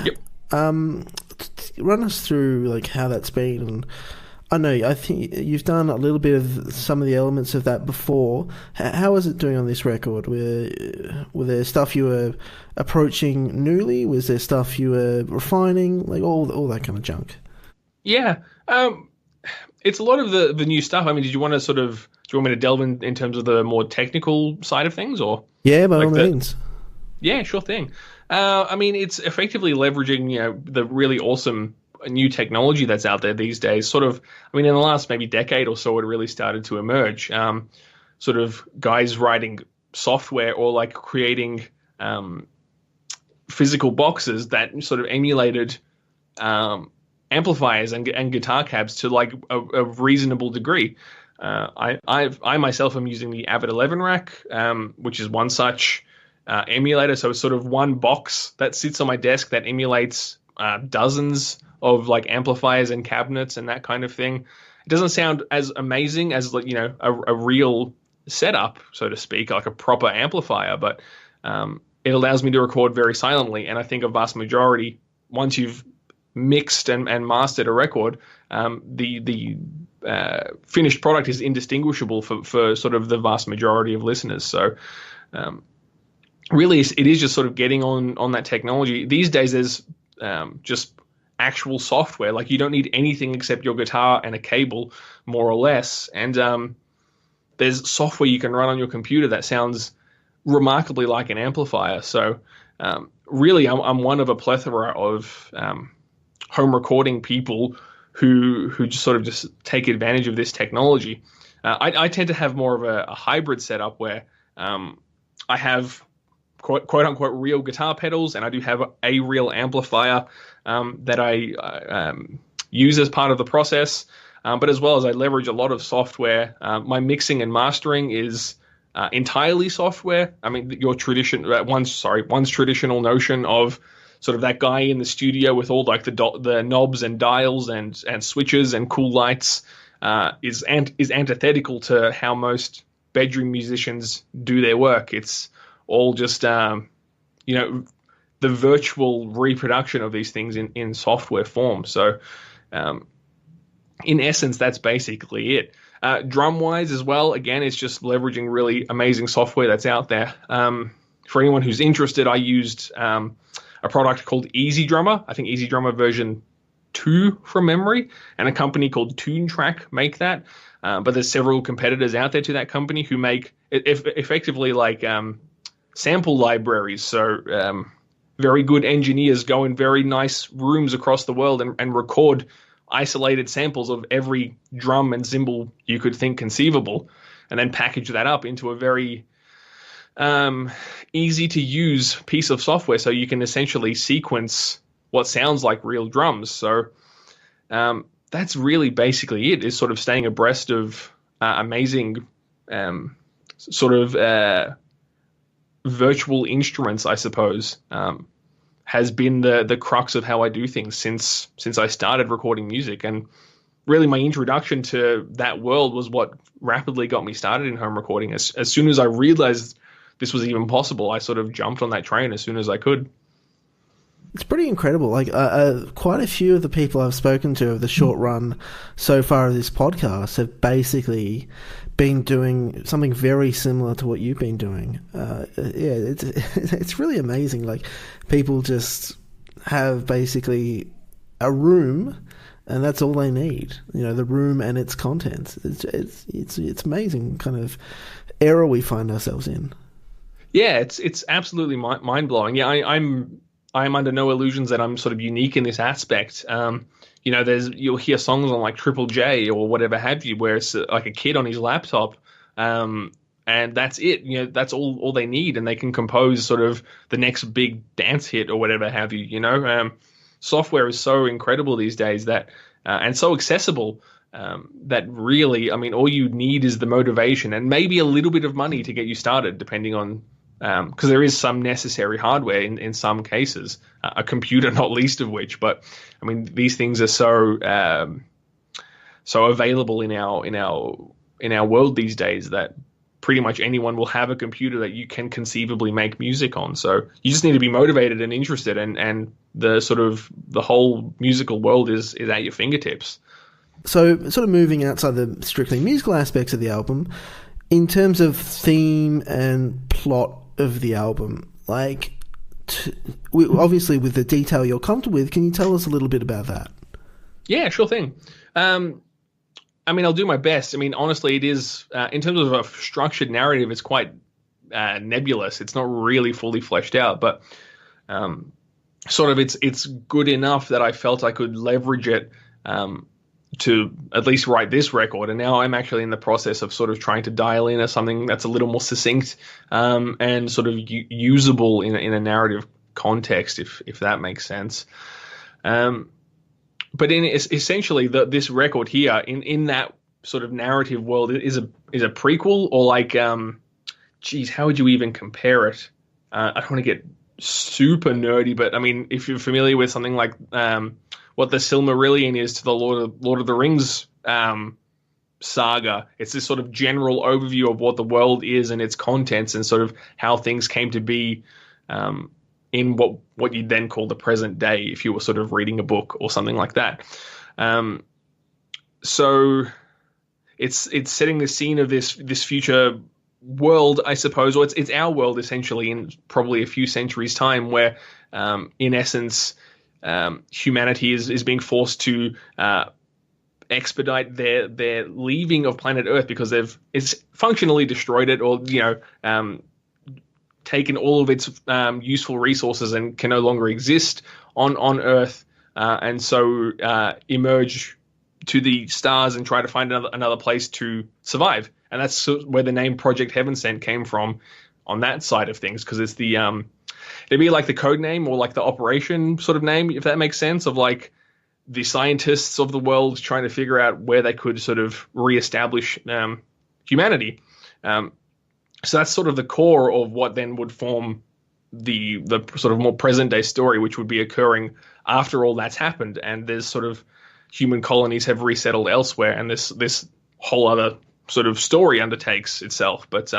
Yep. Run us through like how that's been. And I think you've done a little bit of some of the elements of that before. How was it doing on this record? Were there stuff you were approaching newly? Was there stuff you were refining? Like all that kind of junk? Yeah. It's a lot of the new stuff. I mean, do you want me to delve in terms of the more technical side of things, or? Yeah, by all means. Yeah, sure thing. I mean, it's effectively leveraging, the really awesome new technology that's out there these days. Sort of, I mean, in the last maybe decade or so, it really started to emerge. Sort of guys writing software or like creating physical boxes that sort of emulated amplifiers and guitar cabs to like a reasonable degree. I myself am using the Avid 11 rack, which is one such emulator. So it's sort of one box that sits on my desk that emulates dozens of like amplifiers and cabinets and that kind of thing. It doesn't sound as amazing as like, a real setup, so to speak, like a proper amplifier, but it allows me to record very silently. And I think a vast majority, once you've mixed and mastered a record, the finished product is indistinguishable for sort of the vast majority of listeners. So really, it is just sort of getting on that technology. These days, there's just actual software. Like, you don't need anything except your guitar and a cable, more or less. And there's software you can run on your computer that sounds remarkably like an amplifier. So really, I'm one of a plethora of home recording people who just sort of just take advantage of this technology. I tend to have more of a hybrid setup where I have quote unquote real guitar pedals, and I do have a real amplifier that I use as part of the process. But as well as I leverage a lot of software. My mixing and mastering is entirely software. I mean, one's traditional notion of sort of that guy in the studio with all like the knobs and dials and switches and cool lights is antithetical to how most bedroom musicians do their work. It's all just the virtual reproduction of these things in software form. So in essence, that's basically it. Drum wise as well, again, it's just leveraging really amazing software that's out there. For anyone who's interested, I used a product called Easy Drummer. I think Easy Drummer version 2 from memory, and a company called TuneTrack make that. But there's several competitors out there to that company who make effectively like sample libraries. So very good engineers go in very nice rooms across the world and record isolated samples of every drum and cymbal you could think conceivable, and then package that up into a very easy to use piece of software, so you can essentially sequence what sounds like real drums. So that's really basically it, is sort of staying abreast of amazing sort of virtual instruments, I suppose, has been the crux of how I do things since I started recording music. And really my introduction to that world was what rapidly got me started in home recording. As soon as I realized this was even possible, I sort of jumped on that train as soon as I could. It's pretty incredible. Like quite a few of the people I've spoken to of the short run so far of this podcast have basically been doing something very similar to what you've been doing. It's really amazing. Like, people just have basically a room, and that's all they need. The room and its contents. It's amazing kind of era we find ourselves in. Yeah, it's absolutely mind blowing. Yeah, I'm under no illusions that I'm sort of unique in this aspect. You'll hear songs on like Triple J or whatever have you, where it's like a kid on his laptop, and that's it. That's all they need, and they can compose sort of the next big dance hit or whatever have you. Software is so incredible these days that and so accessible that really, I mean, all you need is the motivation and maybe a little bit of money to get you started, depending on. Because there is some necessary hardware in some cases, a computer not least of which. But I mean, these things are so available in our world these days that pretty much anyone will have a computer that you can conceivably make music on. So you just need to be motivated and interested, and the sort of the whole musical world is at your fingertips. So sort of moving outside the strictly musical aspects of the album, in terms of theme and plot of the album, like obviously with the detail you're comfortable with, can you tell us a little bit about that? Yeah, sure thing. I mean, I'll do my best. I mean, honestly, it is, in terms of a structured narrative, it's quite nebulous. It's not really fully fleshed out, but sort of it's good enough that I felt I could leverage it to at least write this record. And now I'm actually in the process of sort of trying to dial in as something that's a little more succinct and sort of usable in a narrative context, if that makes sense. But essentially, this record here, in that sort of narrative world, is a prequel, or like, how would you even compare it? I don't want to get super nerdy, but I mean, if you're familiar with something like what the Silmarillion is to the Lord of the Rings saga, it's this sort of general overview of what the world is and its contents, and sort of how things came to be in what you'd then call the present day if you were sort of reading a book or something like that. So it's setting the scene of this future world, I suppose, or it's our world essentially in probably a few centuries' time, where in essence humanity is being forced to expedite their leaving of planet Earth because it's functionally destroyed it, or taken all of its useful resources and can no longer exist on Earth, and so emerge to the stars and try to find another place to survive. And that's where the name Project Heavensent came from on that side of things, because it's it'd be like the code name or like the operation sort of name, if that makes sense, of like the scientists of the world trying to figure out where they could sort of reestablish humanity. So that's sort of the core of what then would form the sort of more present day story, which would be occurring after all that's happened, and there's sort of human colonies have resettled elsewhere, and this whole other sort of story undertakes itself. But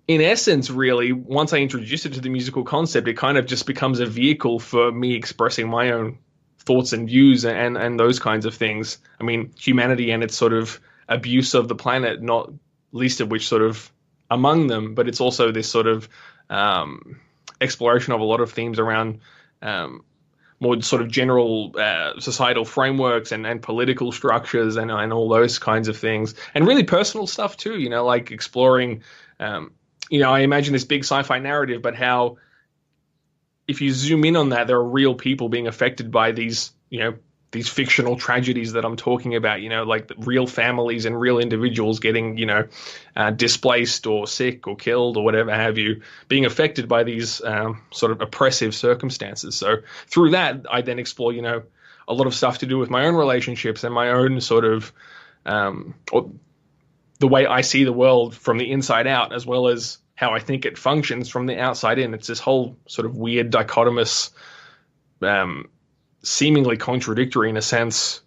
in essence, really, once I introduce it to the musical concept, it kind of just becomes a vehicle for me expressing my own thoughts and views and those kinds of things. I mean, humanity and its sort of abuse of the planet, not least of which sort of among them, but it's also this sort of exploration of a lot of themes around more sort of general societal frameworks and political structures and all those kinds of things, and really personal stuff too, like exploring, I imagine this big sci-fi narrative, but how if you zoom in on that, there are real people being affected by these fictional tragedies that I'm talking about, like real families and real individuals getting, displaced or sick or killed or whatever have you, being affected by these sort of oppressive circumstances. So through that, I then explore, a lot of stuff to do with my own relationships and my own sort of, or the way I see the world from the inside out, as well as how I think it functions from the outside in. It's this whole sort of weird dichotomous, seemingly contradictory in a sense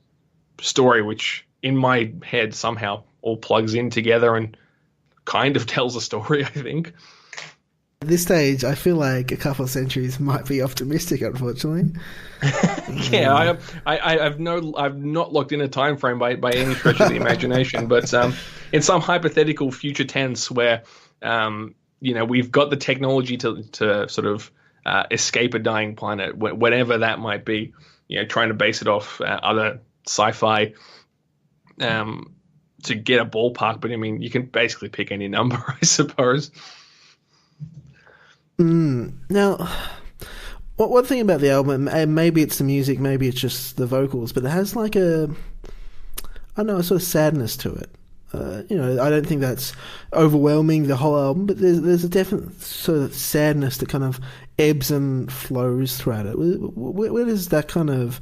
story, which in my head somehow all plugs in together and kind of tells a story, I think. At this stage, I feel like a couple of centuries might be optimistic, unfortunately. Yeah, I've not locked in a time frame by any stretch of the imagination, but in some hypothetical future tense where we've got the technology to sort of escape a dying planet, whatever that might be, trying to base it off other sci-fi to get a ballpark. But I mean, you can basically pick any number, I suppose. Now, one thing about the album, and maybe it's the music, maybe it's just the vocals, but it has like a sort of sadness to it. I don't think that's overwhelming the whole album, but there's a definite sort of sadness that kind of ebbs and flows throughout it. Where does that kind of...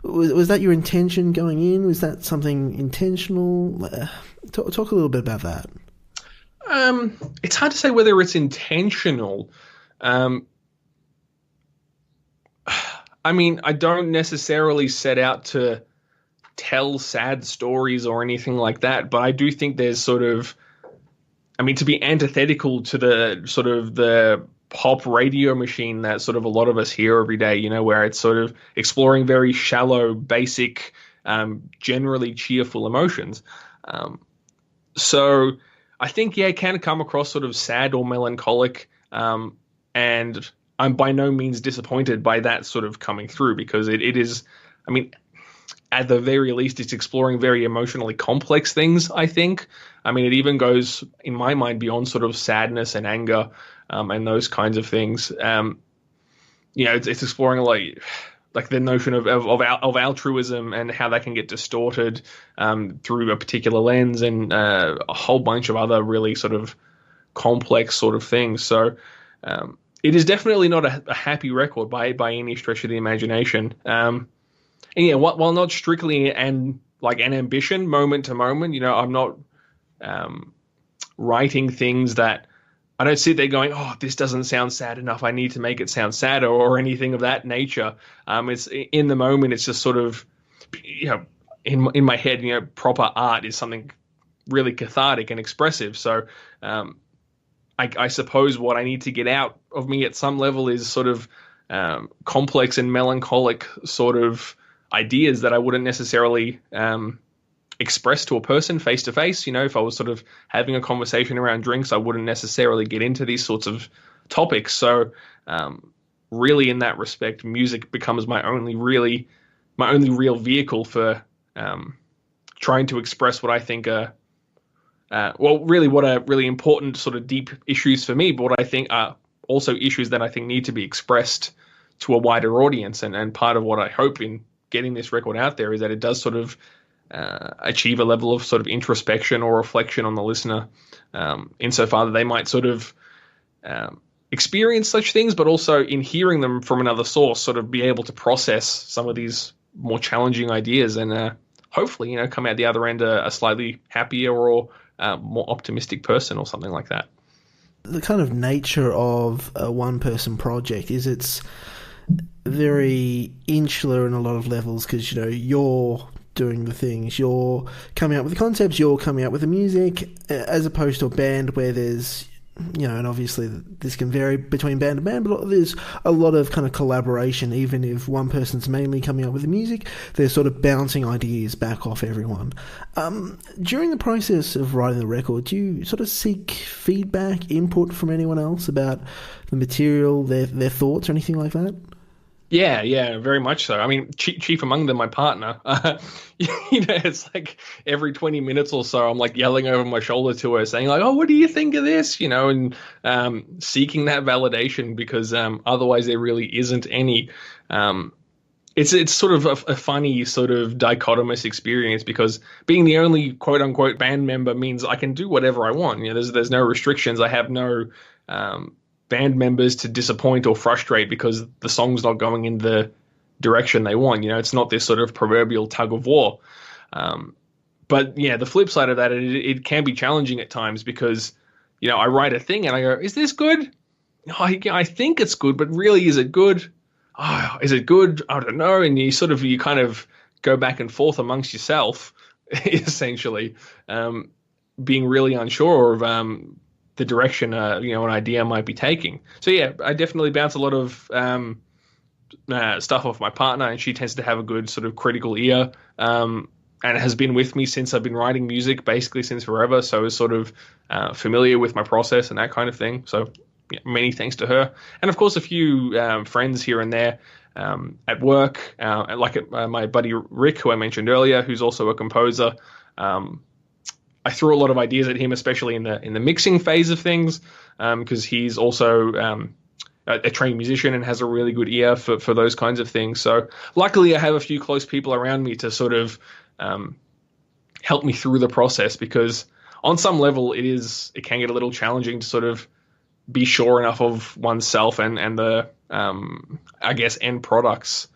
Was that your intention going in? Was that something intentional? Talk a little bit about that. It's hard to say whether it's intentional. I mean, I don't necessarily set out to tell sad stories or anything like that, but I do think there's sort of, I mean, to be antithetical to the sort of the pop radio machine that sort of a lot of us hear every day, where it's sort of exploring very shallow, basic, generally cheerful emotions. So I think, it can come across sort of sad or melancholic, and I'm by no means disappointed by that sort of coming through, because it is, I mean, at the very least, it's exploring very emotionally complex things, I think. I mean, it even goes, in my mind, beyond sort of sadness and anger, and those kinds of things. It's exploring like the notion of altruism and how that can get distorted through a particular lens, and a whole bunch of other really sort of complex sort of things. So it is definitely not a happy record by any stretch of the imagination. And while not strictly an ambition moment to moment, I'm not writing things that I don't sit there going, oh, this doesn't sound sad enough, I need to make it sound sadder, or anything of that nature. It's in the moment, it's just sort of, in my head, proper art is something really cathartic and expressive. So I suppose what I need to get out of me at some level is sort of complex and melancholic sort of ideas that I wouldn't necessarily express to a person face to face. If I was sort of having a conversation around drinks, I wouldn't necessarily get into these sorts of topics. So really, in that respect, music becomes my only real vehicle for trying to express what I think are what are really important sort of deep issues for me, but what I think are also issues that I think need to be expressed to a wider audience. And part of what I hope in getting this record out there is that it does sort of achieve a level of sort of introspection or reflection on the listener, insofar that they might sort of experience such things, but also in hearing them from another source, sort of be able to process some of these more challenging ideas, and hopefully, come out the other end a slightly happier or more optimistic person or something like that. The kind of nature of a one-person project is it's very insular in a lot of levels, because, you're doing the things, you're coming up with the concepts, you're coming up with the music, as opposed to a band where there's, and obviously this can vary between band to band, but there's a lot of kind of collaboration. Even if one person's mainly coming up with the music, they're sort of bouncing ideas back off everyone. During the process of writing the record, do you sort of seek feedback, input from anyone else about the material, their thoughts or anything like that? Yeah, very much so. I mean, chief among them, my partner. It's like every 20 minutes or so, I'm like yelling over my shoulder to her, saying like, "Oh, what do you think of this?" And seeking that validation, because otherwise there really isn't any. It's sort of a funny sort of dichotomous experience, because being the only quote unquote band member means I can do whatever I want. There's no restrictions. I have no band members to disappoint or frustrate because the song's not going in the direction they want. It's not this sort of proverbial tug of war. But the flip side of that, it can be challenging at times, because, I write a thing and I go, is this good? I think it's good, but really, is it good? Oh, is it good? I don't know. And you kind of go back and forth amongst yourself, essentially, being really unsure of, the direction an idea might be taking. So I definitely bounce a lot of stuff off my partner, and she tends to have a good sort of critical ear, and has been with me since I've been writing music, basically since forever. So is sort of familiar with my process and that kind of thing. So many thanks to her, and of course a few friends here and there at work, like my buddy Rick, who I mentioned earlier, who's also a composer. I threw a lot of ideas at him, especially in the mixing phase of things, because he's also a trained musician and has a really good ear for those kinds of things. So luckily I have a few close people around me to sort of help me through the process, because on some level it can get a little challenging to sort of be sure enough of oneself and the I guess end products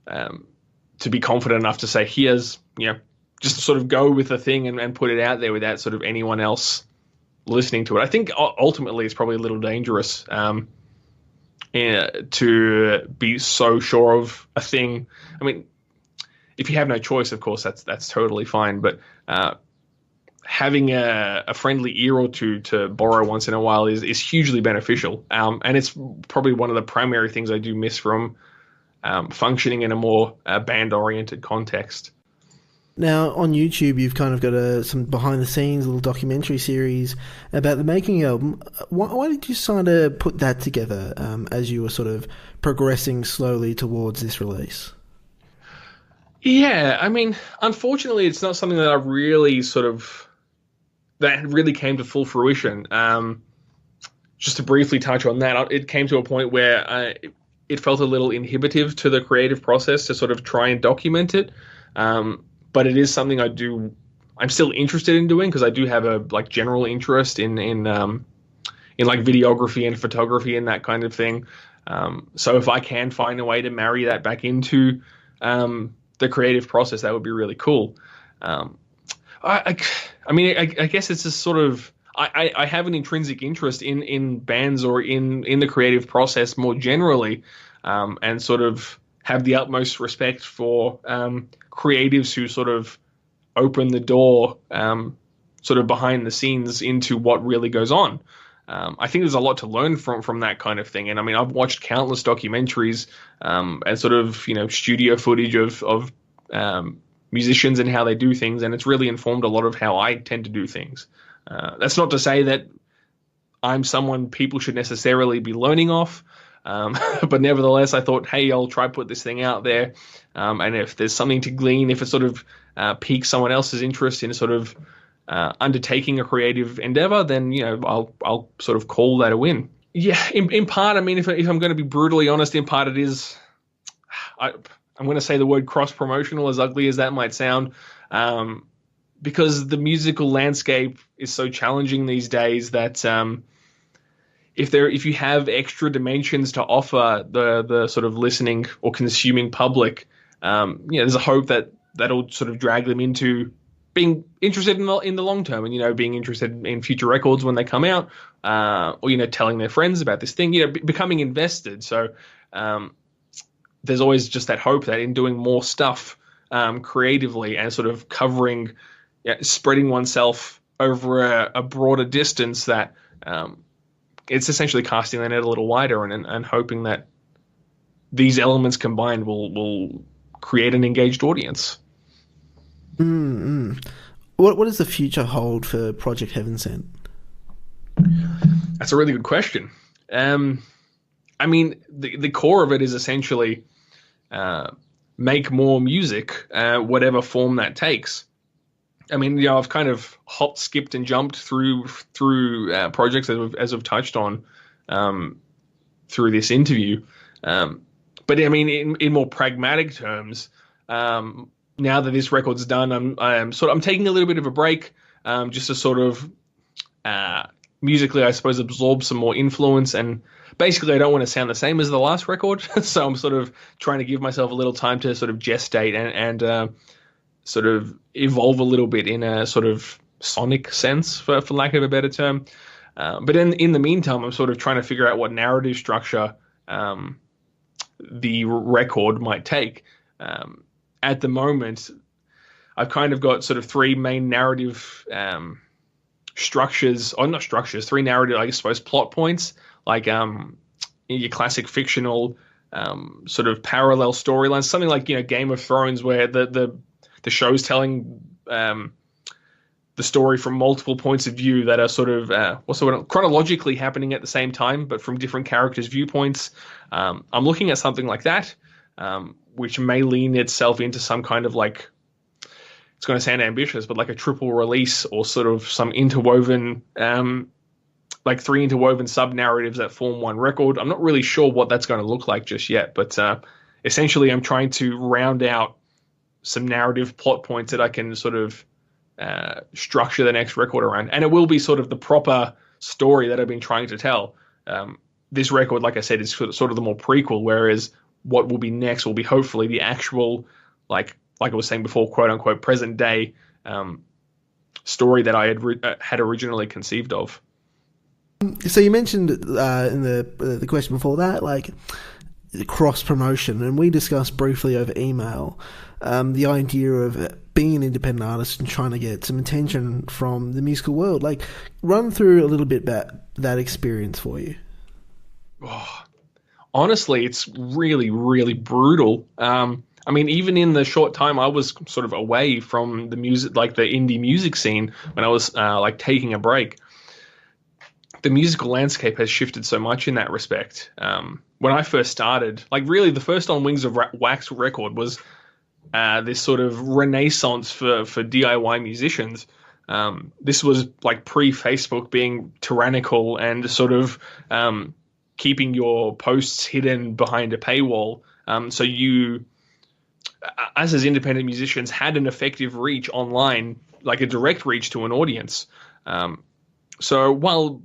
to be confident enough to say, here's, just sort of go with the thing and put it out there without sort of anyone else listening to it. I think ultimately it's probably a little dangerous to be so sure of a thing. I mean, if you have no choice, of course, that's totally fine. But having a friendly ear or two to borrow once in a while is hugely beneficial. And it's probably one of the primary things I do miss from functioning in a more band-oriented context. Now, on YouTube, you've kind of got some behind-the-scenes little documentary series about the making album. Why did you decide to put that together as you were sort of progressing slowly towards this release? Yeah, I mean, unfortunately, it's not something that I really that really came to full fruition. Just to briefly touch on that, it came to a point where it felt a little inhibitive to the creative process to sort of try and document it. But it is something I'm still interested in doing, because I do have a general interest in like videography and photography and that kind of thing. So if I can find a way to marry that back into the creative process, that would be really cool. I mean, I guess it's just sort of, I have an intrinsic interest in bands or in the creative process more generally, and sort of have the utmost respect for creatives who sort of open the door sort of behind the scenes into what really goes on. I think there's a lot to learn from that kind of thing. And I mean, I've watched countless documentaries and sort of, studio footage of musicians and how they do things, and it's really informed a lot of how I tend to do things. That's not to say that I'm someone people should necessarily be learning off, but nevertheless, I thought, hey, I'll try put this thing out there, and if there's something to glean, if it sort of piques someone else's interest in sort of undertaking a creative endeavor, then I'll sort of call that a win. Yeah, in part, I mean, if I'm going to be brutally honest, in part it is. I'm going to say the word cross-promotional, as ugly as that might sound, because the musical landscape is so challenging these days that if you have extra dimensions to offer the sort of listening or consuming public, there's a hope that that'll sort of drag them into being interested in the long term, and being interested in future records when they come out, or telling their friends about this thing, becoming invested. So there's always just that hope that in doing more stuff creatively and sort of spreading oneself over a broader distance, that it's essentially casting the net a little wider and hoping that these elements combined will create an engaged audience. Mm-hmm. What does the future hold for Project Heavensent? That's a really good question. I mean, the core of it is essentially make more music, whatever form that takes. I mean, I've kind of hopped, skipped, and jumped through projects as we've touched on through this interview. But I mean, in more pragmatic terms, now that this record's done, I'm taking a little bit of a break, just to sort of musically, I suppose, absorb some more influence. And basically, I don't want to sound the same as the last record, so I'm sort of trying to give myself a little time to sort of gestate and sort of evolve a little bit in a sort of sonic sense, for lack of a better term. But in the meantime, I'm sort of trying to figure out what narrative structure the record might take. At the moment, I've kind of got sort of three main narrative three narrative, I suppose, plot points, like your classic fictional sort of parallel storylines, something like Game of Thrones, where the show's telling the story from multiple points of view that are sort of chronologically happening at the same time, but from different characters' viewpoints. I'm looking at something like that, which may lean itself into some kind of it's going to sound ambitious, but like a triple release or sort of some interwoven, like three interwoven sub-narratives that form one record. I'm not really sure what that's going to look like just yet, but essentially I'm trying to round out some narrative plot points that I can sort of structure the next record around. And it will be sort of the proper story that I've been trying to tell. This record, like I said, is sort of the more prequel, whereas what will be next will be hopefully the actual, like I was saying before, quote unquote, present day story that I had originally conceived of. So you mentioned in the question before that, cross promotion, and we discussed briefly over email the idea of being an independent artist and trying to get some attention from the musical world. Like, run through a little bit about that experience for you. Oh, honestly, it's really, really brutal. I mean, even in the short time I was sort of away from the music, like the indie music scene, when I was like taking a break, the musical landscape has shifted so much in that respect. When I first started, like really the first On Wings of Wax record was this sort of renaissance for DIY musicians. This was like pre-Facebook being tyrannical and sort of keeping your posts hidden behind a paywall. So you, us as independent musicians, had an effective reach online, like a direct reach to an audience. So while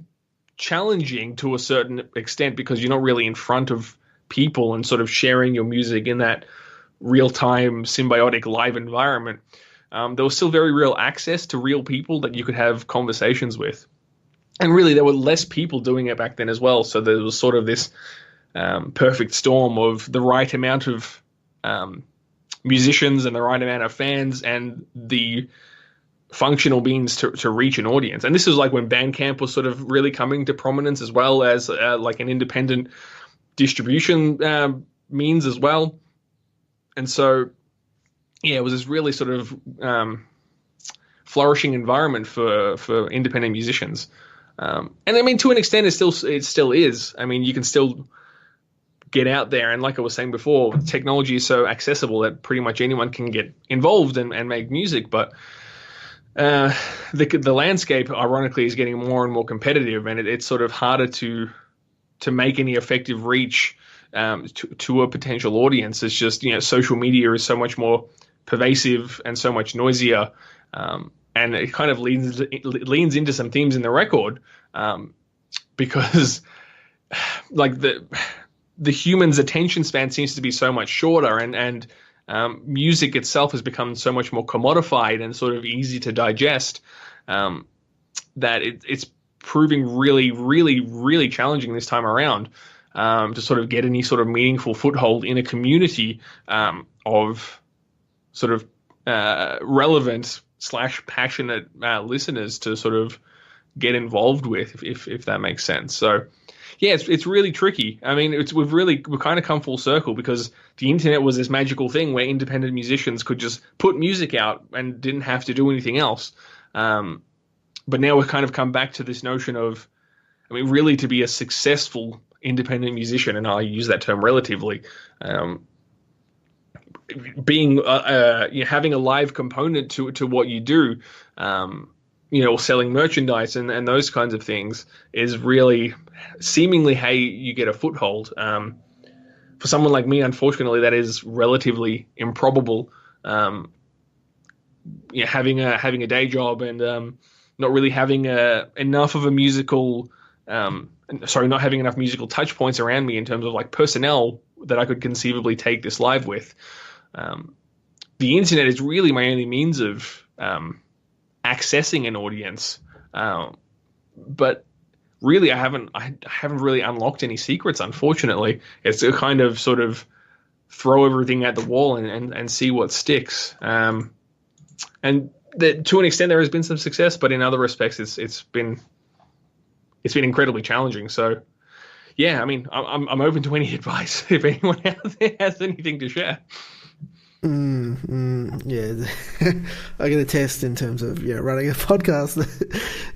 challenging to a certain extent, because you're not really in front of people and sort of sharing your music in that real-time symbiotic live environment, there was still very real access to real people that you could have conversations with. And really, there were less people doing it back then as well. So there was sort of this perfect storm of the right amount of musicians and the right amount of fans and the functional means to reach an audience. And this was like when Bandcamp was sort of really coming to prominence, as well as like an independent distribution means as well. And so, yeah, it was this really sort of flourishing environment for independent musicians. And I mean, to an extent, it still is. I mean, you can still get out there, and like I was saying before, technology is so accessible that pretty much anyone can get involved and make music. But the landscape, ironically, is getting more and more competitive, and it's sort of harder to make any effective reach to a potential audience. It's just, social media is so much more pervasive and so much noisier, and it kind of leans into some themes in the record, because like the human's attention span seems to be so much shorter, and music itself has become so much more commodified and sort of easy to digest, that it's proving really, really, really challenging this time around to sort of get any sort of meaningful foothold in a community of sort of relevant / passionate listeners to sort of get involved with, if that makes sense. So yeah, it's really tricky. I mean, we've kind of come full circle, because the internet was this magical thing where independent musicians could just put music out and didn't have to do anything else. But now we've kind of come back to this notion of, I mean, really to be a successful independent musician, and I use that term relatively, being having a live component to what you do, selling merchandise and those kinds of things, is really seemingly how you get a foothold. For someone like me, unfortunately, that is relatively improbable. Having a day job and not really having enough of a musical, not having enough musical touch points around me in terms of like personnel that I could conceivably take this live with. The internet is really my only means of accessing an audience, but really I haven't really unlocked any secrets, unfortunately. It's a kind of sort of throw everything at the wall and see what sticks, and that, to an extent, there has been some success, but in other respects it's been incredibly challenging. So yeah, I mean, I'm open to any advice if anyone out there has anything to share. Yeah, I can attest in terms of running a podcast.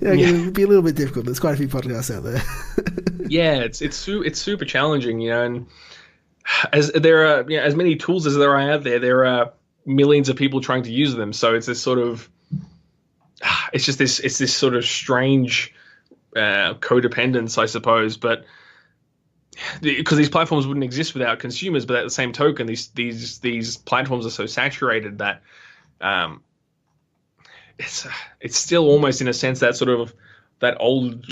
It can be a little bit difficult. There's quite a few podcasts out there. Yeah, it's super challenging, and as there are as many tools as there are out there, there are millions of people trying to use them. So it's this sort of it's this sort of strange codependence, I suppose, but. Because these platforms wouldn't exist without consumers, but at the same token, these platforms are so saturated that it's still almost, in a sense, that sort of that old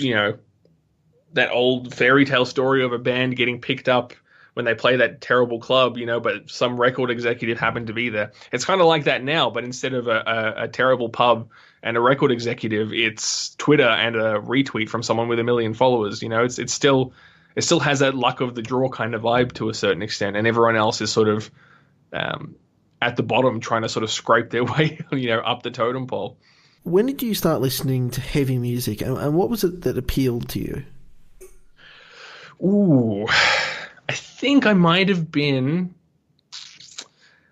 fairy tale story of a band getting picked up when they play that terrible club, but some record executive happened to be there. It's kind of like that now, but instead of a terrible pub and a record executive, it's Twitter and a retweet from someone with 1 million followers. It's still it still has that luck of the draw kind of vibe to a certain extent, and everyone else is sort of at the bottom trying to sort of scrape their way, up the totem pole. When did you start listening to heavy music, and what was it that appealed to you? Ooh, I think I might have been,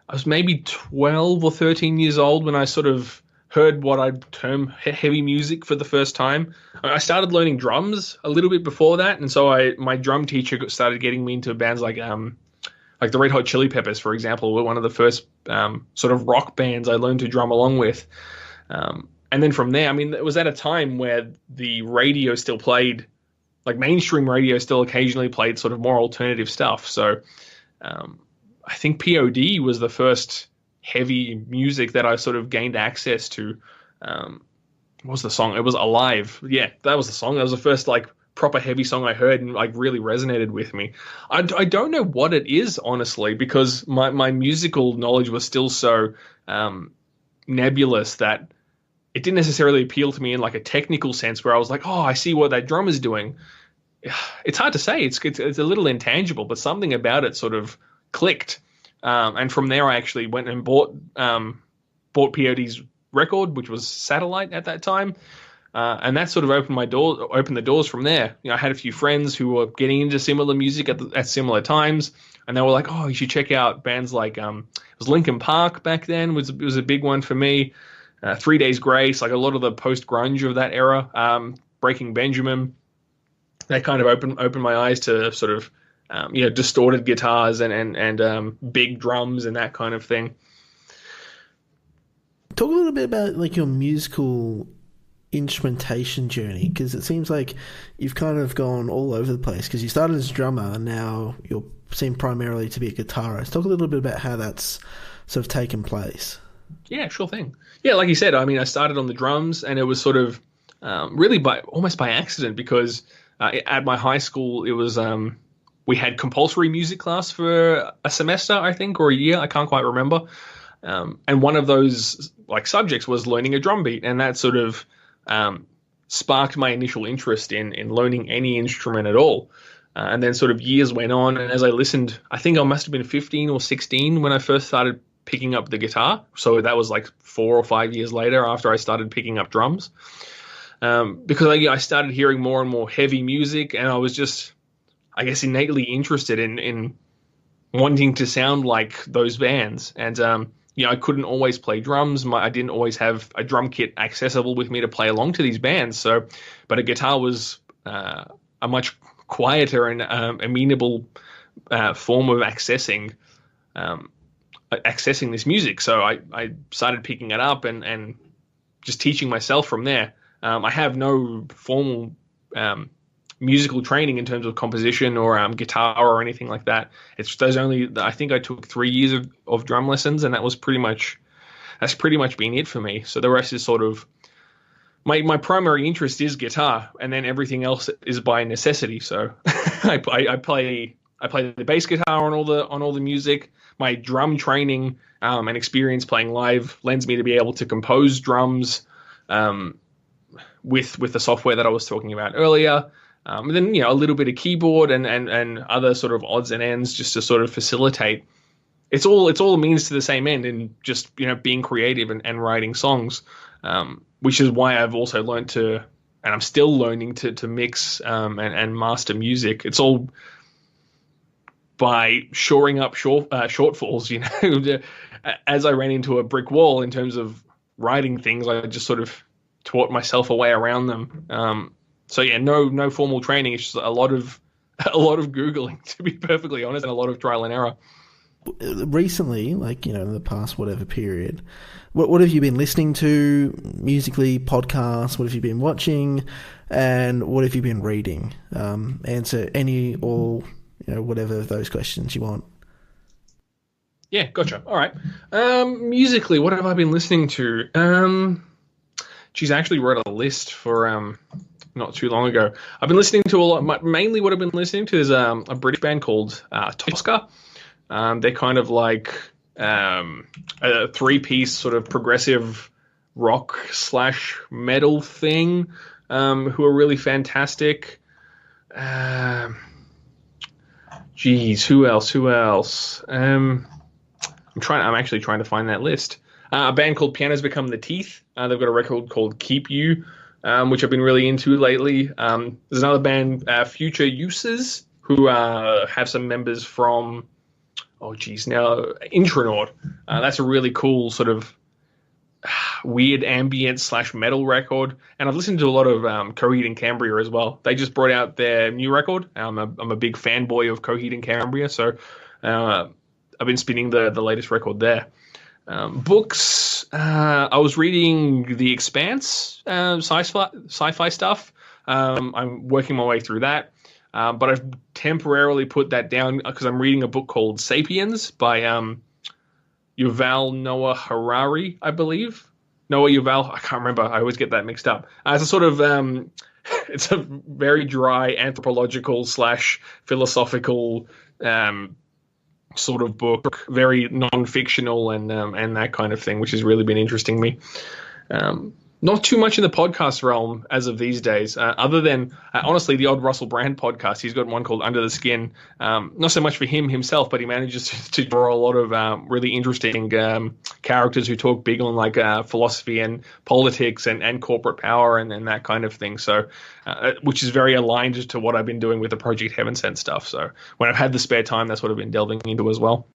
I was maybe 12 or 13 years old when I sort of heard what I'd term heavy music for the first time. I started learning drums a little bit before that, and so my drum teacher started getting me into bands like the Red Hot Chili Peppers, for example, were one of the first sort of rock bands I learned to drum along with. And then from there, I mean, it was at a time where the radio still played, like mainstream radio still occasionally played sort of more alternative stuff. So I think POD was the first heavy music that I sort of gained access to. What was the song? It was Alive. Yeah, that was the song. That was the first like proper heavy song I heard and like really resonated with me. I don't know what it is, honestly, because my musical knowledge was still so nebulous that it didn't necessarily appeal to me in like a technical sense where I was like, oh, I see what that drum is doing. It's hard to say. It's a little intangible, but something about it sort of clicked. And from there, I actually went and bought POD's record, which was Satellite at that time. And that sort of opened the doors from there. I had a few friends who were getting into similar music at similar times, and they were like, "Oh, you should check out bands like it was Linkin Park back then was a big one for me. 3 Days Grace, like a lot of the post grunge of that era. Breaking Benjamin, that kind of opened my eyes to sort of distorted guitars and big drums and that kind of thing." Talk a little bit about like your musical instrumentation journey, because it seems like you've kind of gone all over the place, because you started as a drummer and now you seem primarily to be a guitarist. Talk a little bit about how that's sort of taken place. Yeah, sure thing. Yeah, like you said, I mean, I started on the drums, and it was sort of really almost by accident, because at my high school it was we had compulsory music class for a semester, I think, or a year, I can't quite remember. And one of those like subjects was learning a drum beat, and that sort of sparked my initial interest in learning any instrument at all. And then sort of years went on, and as I listened, I think I must have been 15 or 16 when I first started picking up the guitar. So that was like 4 or 5 years later after I started picking up drums. Because I started hearing more and more heavy music, and I was just, I guess, innately interested in wanting to sound like those bands. And I couldn't always play drums. I didn't always have a drum kit accessible with me to play along to these bands. But a guitar was a much quieter and amenable form of accessing this music. So I started picking it up and just teaching myself from there. I have no formal musical training in terms of composition or guitar or anything like that. I think I took 3 years of drum lessons, and that's pretty much been it for me. So the rest is sort of my primary interest is guitar, and then everything else is by necessity. So I play the bass guitar on all the music. My drum training and experience playing live lends me to be able to compose drums with the software that I was talking about earlier. And then, a little bit of keyboard and other sort of odds and ends just to sort of facilitate. It's all a means to the same end, and just, being creative and writing songs, which is why I've also learned to, and I'm still learning to mix and master music. It's all by shoring up shortfalls, as I ran into a brick wall in terms of writing things, I just sort of taught myself a way around them. So yeah, no formal training. It's just a lot of Googling, to be perfectly honest, and a lot of trial and error. Recently, like, in the past whatever period, what have you been listening to musically, podcasts? What have you been watching, and what have you been reading? Answer any or whatever of those questions you want. Yeah, gotcha. All right. Musically, what have I been listening to? She's actually wrote a list for not too long ago. I've been listening to a lot. Mainly what I've been listening to is a British band called Tosca. They're kind of like a 3-piece sort of progressive rock / metal thing, who are really fantastic. Geez, who else? I'm actually trying to find that list. A band called Pianos Become the Teeth. They've got a record called Keep You, which I've been really into lately. There's another band, Future Uses, who have some members from, Intronaut. That's a really cool sort of weird ambient / metal record. And I've listened to a lot of Coheed and Cambria as well. They just brought out their new record. I'm a big fanboy of Coheed and Cambria, so I've been spinning the latest record there. Books, I was reading The Expanse, sci-fi stuff. I'm working my way through that. But I've temporarily put that down because I'm reading a book called Sapiens by Yuval Noah Harari, I believe. Noah Yuval, I can't remember. I always get that mixed up. It's a sort of, it's a very dry anthropological / philosophical sort of book, very non-fictional and that kind of thing, which has really been interesting me. Not too much in the podcast realm as of these days, other than, honestly, the odd Russell Brand podcast. He's got one called Under the Skin. Not so much for him himself, but he manages to draw a lot of really interesting characters who talk big on like philosophy and politics and corporate power and that kind of thing. So, which is very aligned to what I've been doing with the Project Heavensent stuff. So when I've had the spare time, that's what I've been delving into as well.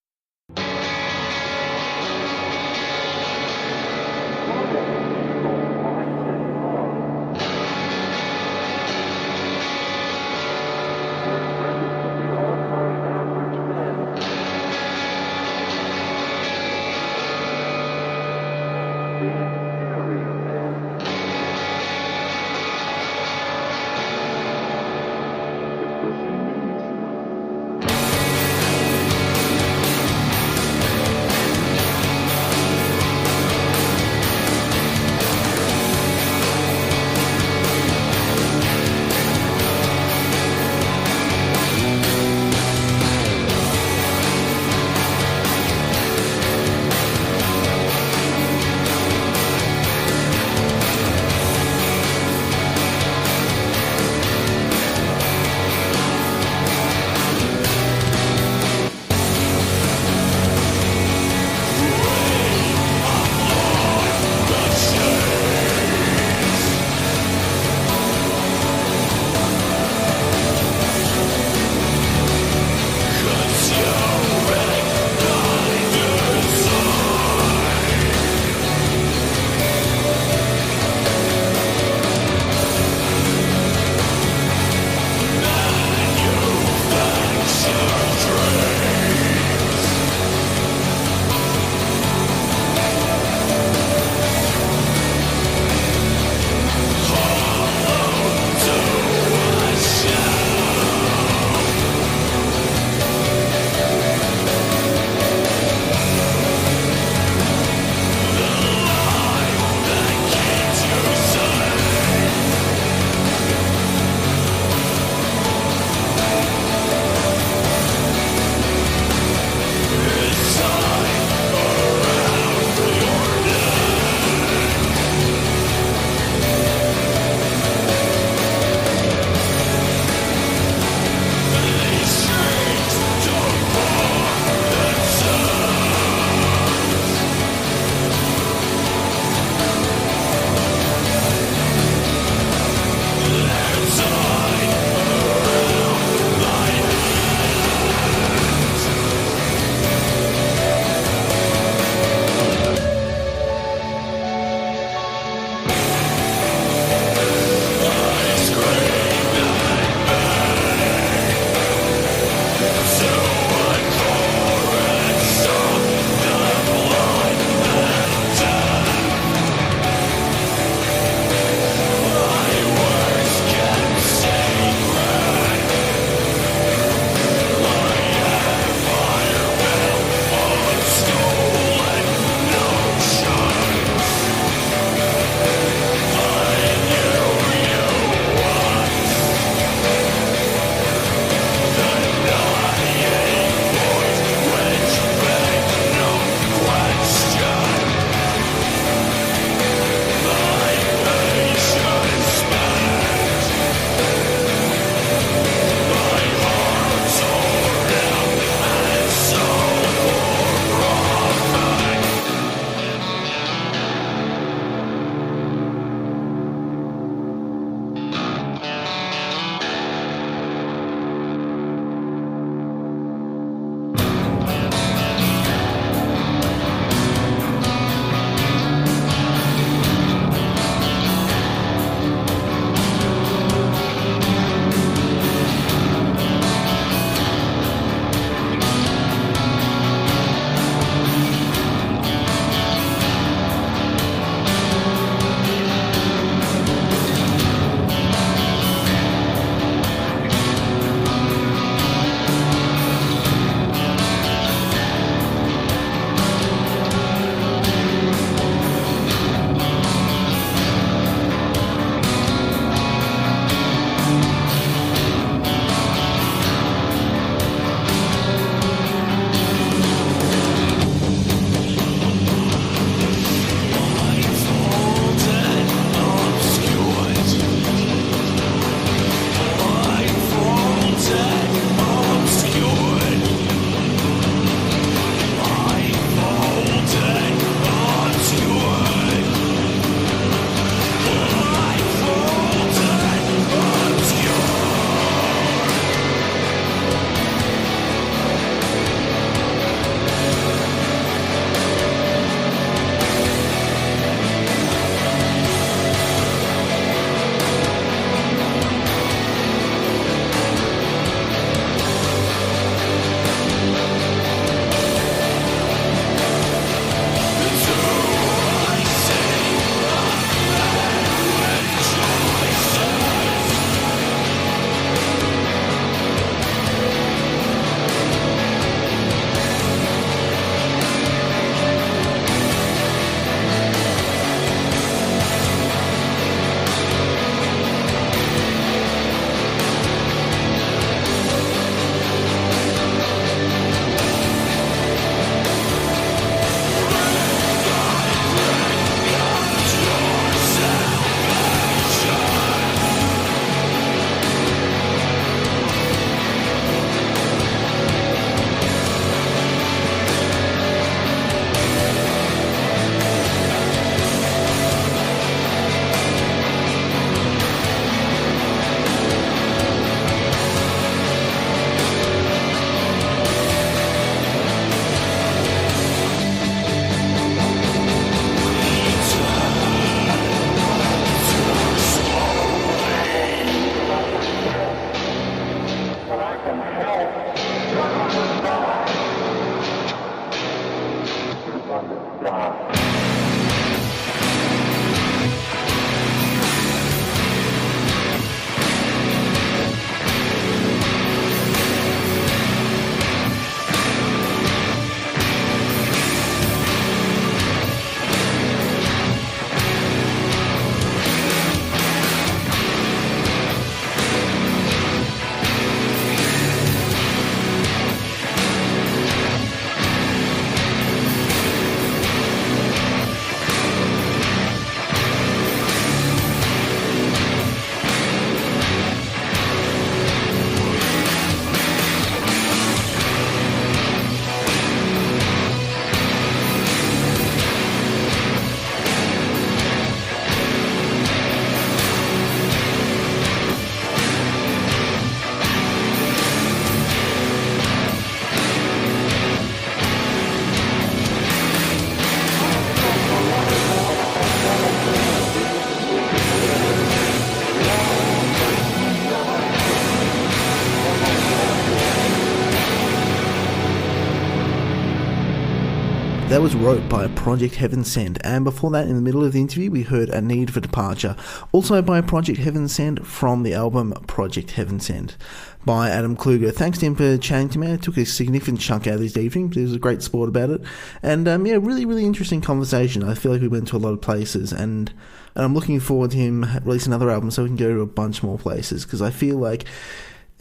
That was wrote by Project Heavensent, and before that, in the middle of the interview, we heard A Need for Departure, also by Project Heavensent from the album Project Heavensent by Adam Kulga. Thanks to him for chatting to me. I took a significant chunk out of this evening, but he was a great sport about it. And really, really interesting conversation. I feel like we went to a lot of places, and I'm looking forward to him releasing another album so we can go to a bunch more places, because I feel like,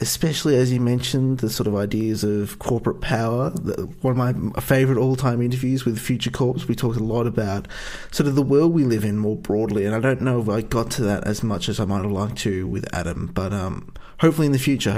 especially as you mentioned, the sort of ideas of corporate power. One of my favourite all-time interviews with Future Corps, we talked a lot about sort of the world we live in more broadly, and I don't know if I got to that as much as I might have liked to with Adam, but hopefully in the future.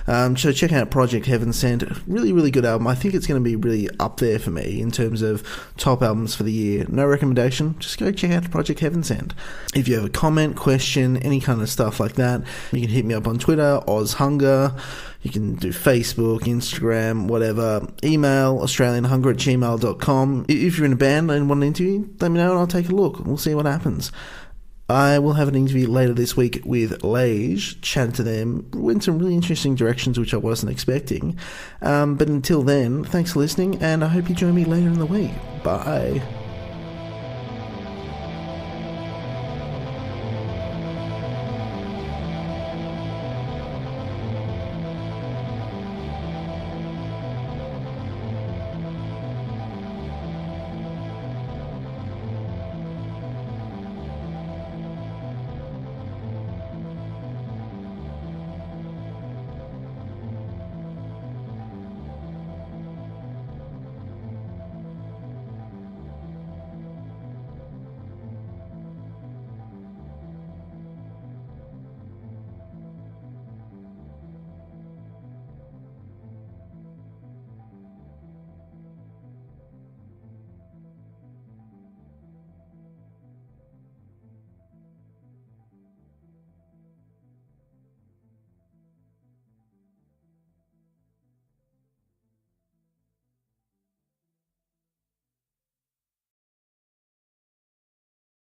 So check out Project Heavensent. Really, really good album. I think it's going to be really up there for me in terms of top albums for the year. No recommendation, just go check out Project Heavensent. If you have a comment, question, any kind of stuff like that, you can hit me up on Twitter, OzHunger. You can do Facebook, Instagram, whatever. Email australianhunger@gmail.com. If you're in a band and want an interview, let me know and I'll take a look. We'll see what happens. I will have an interview later this week with Lage, chat to them, went some really interesting directions which I wasn't expecting. But until then, thanks for listening, and I hope you join me later in the week. Bye.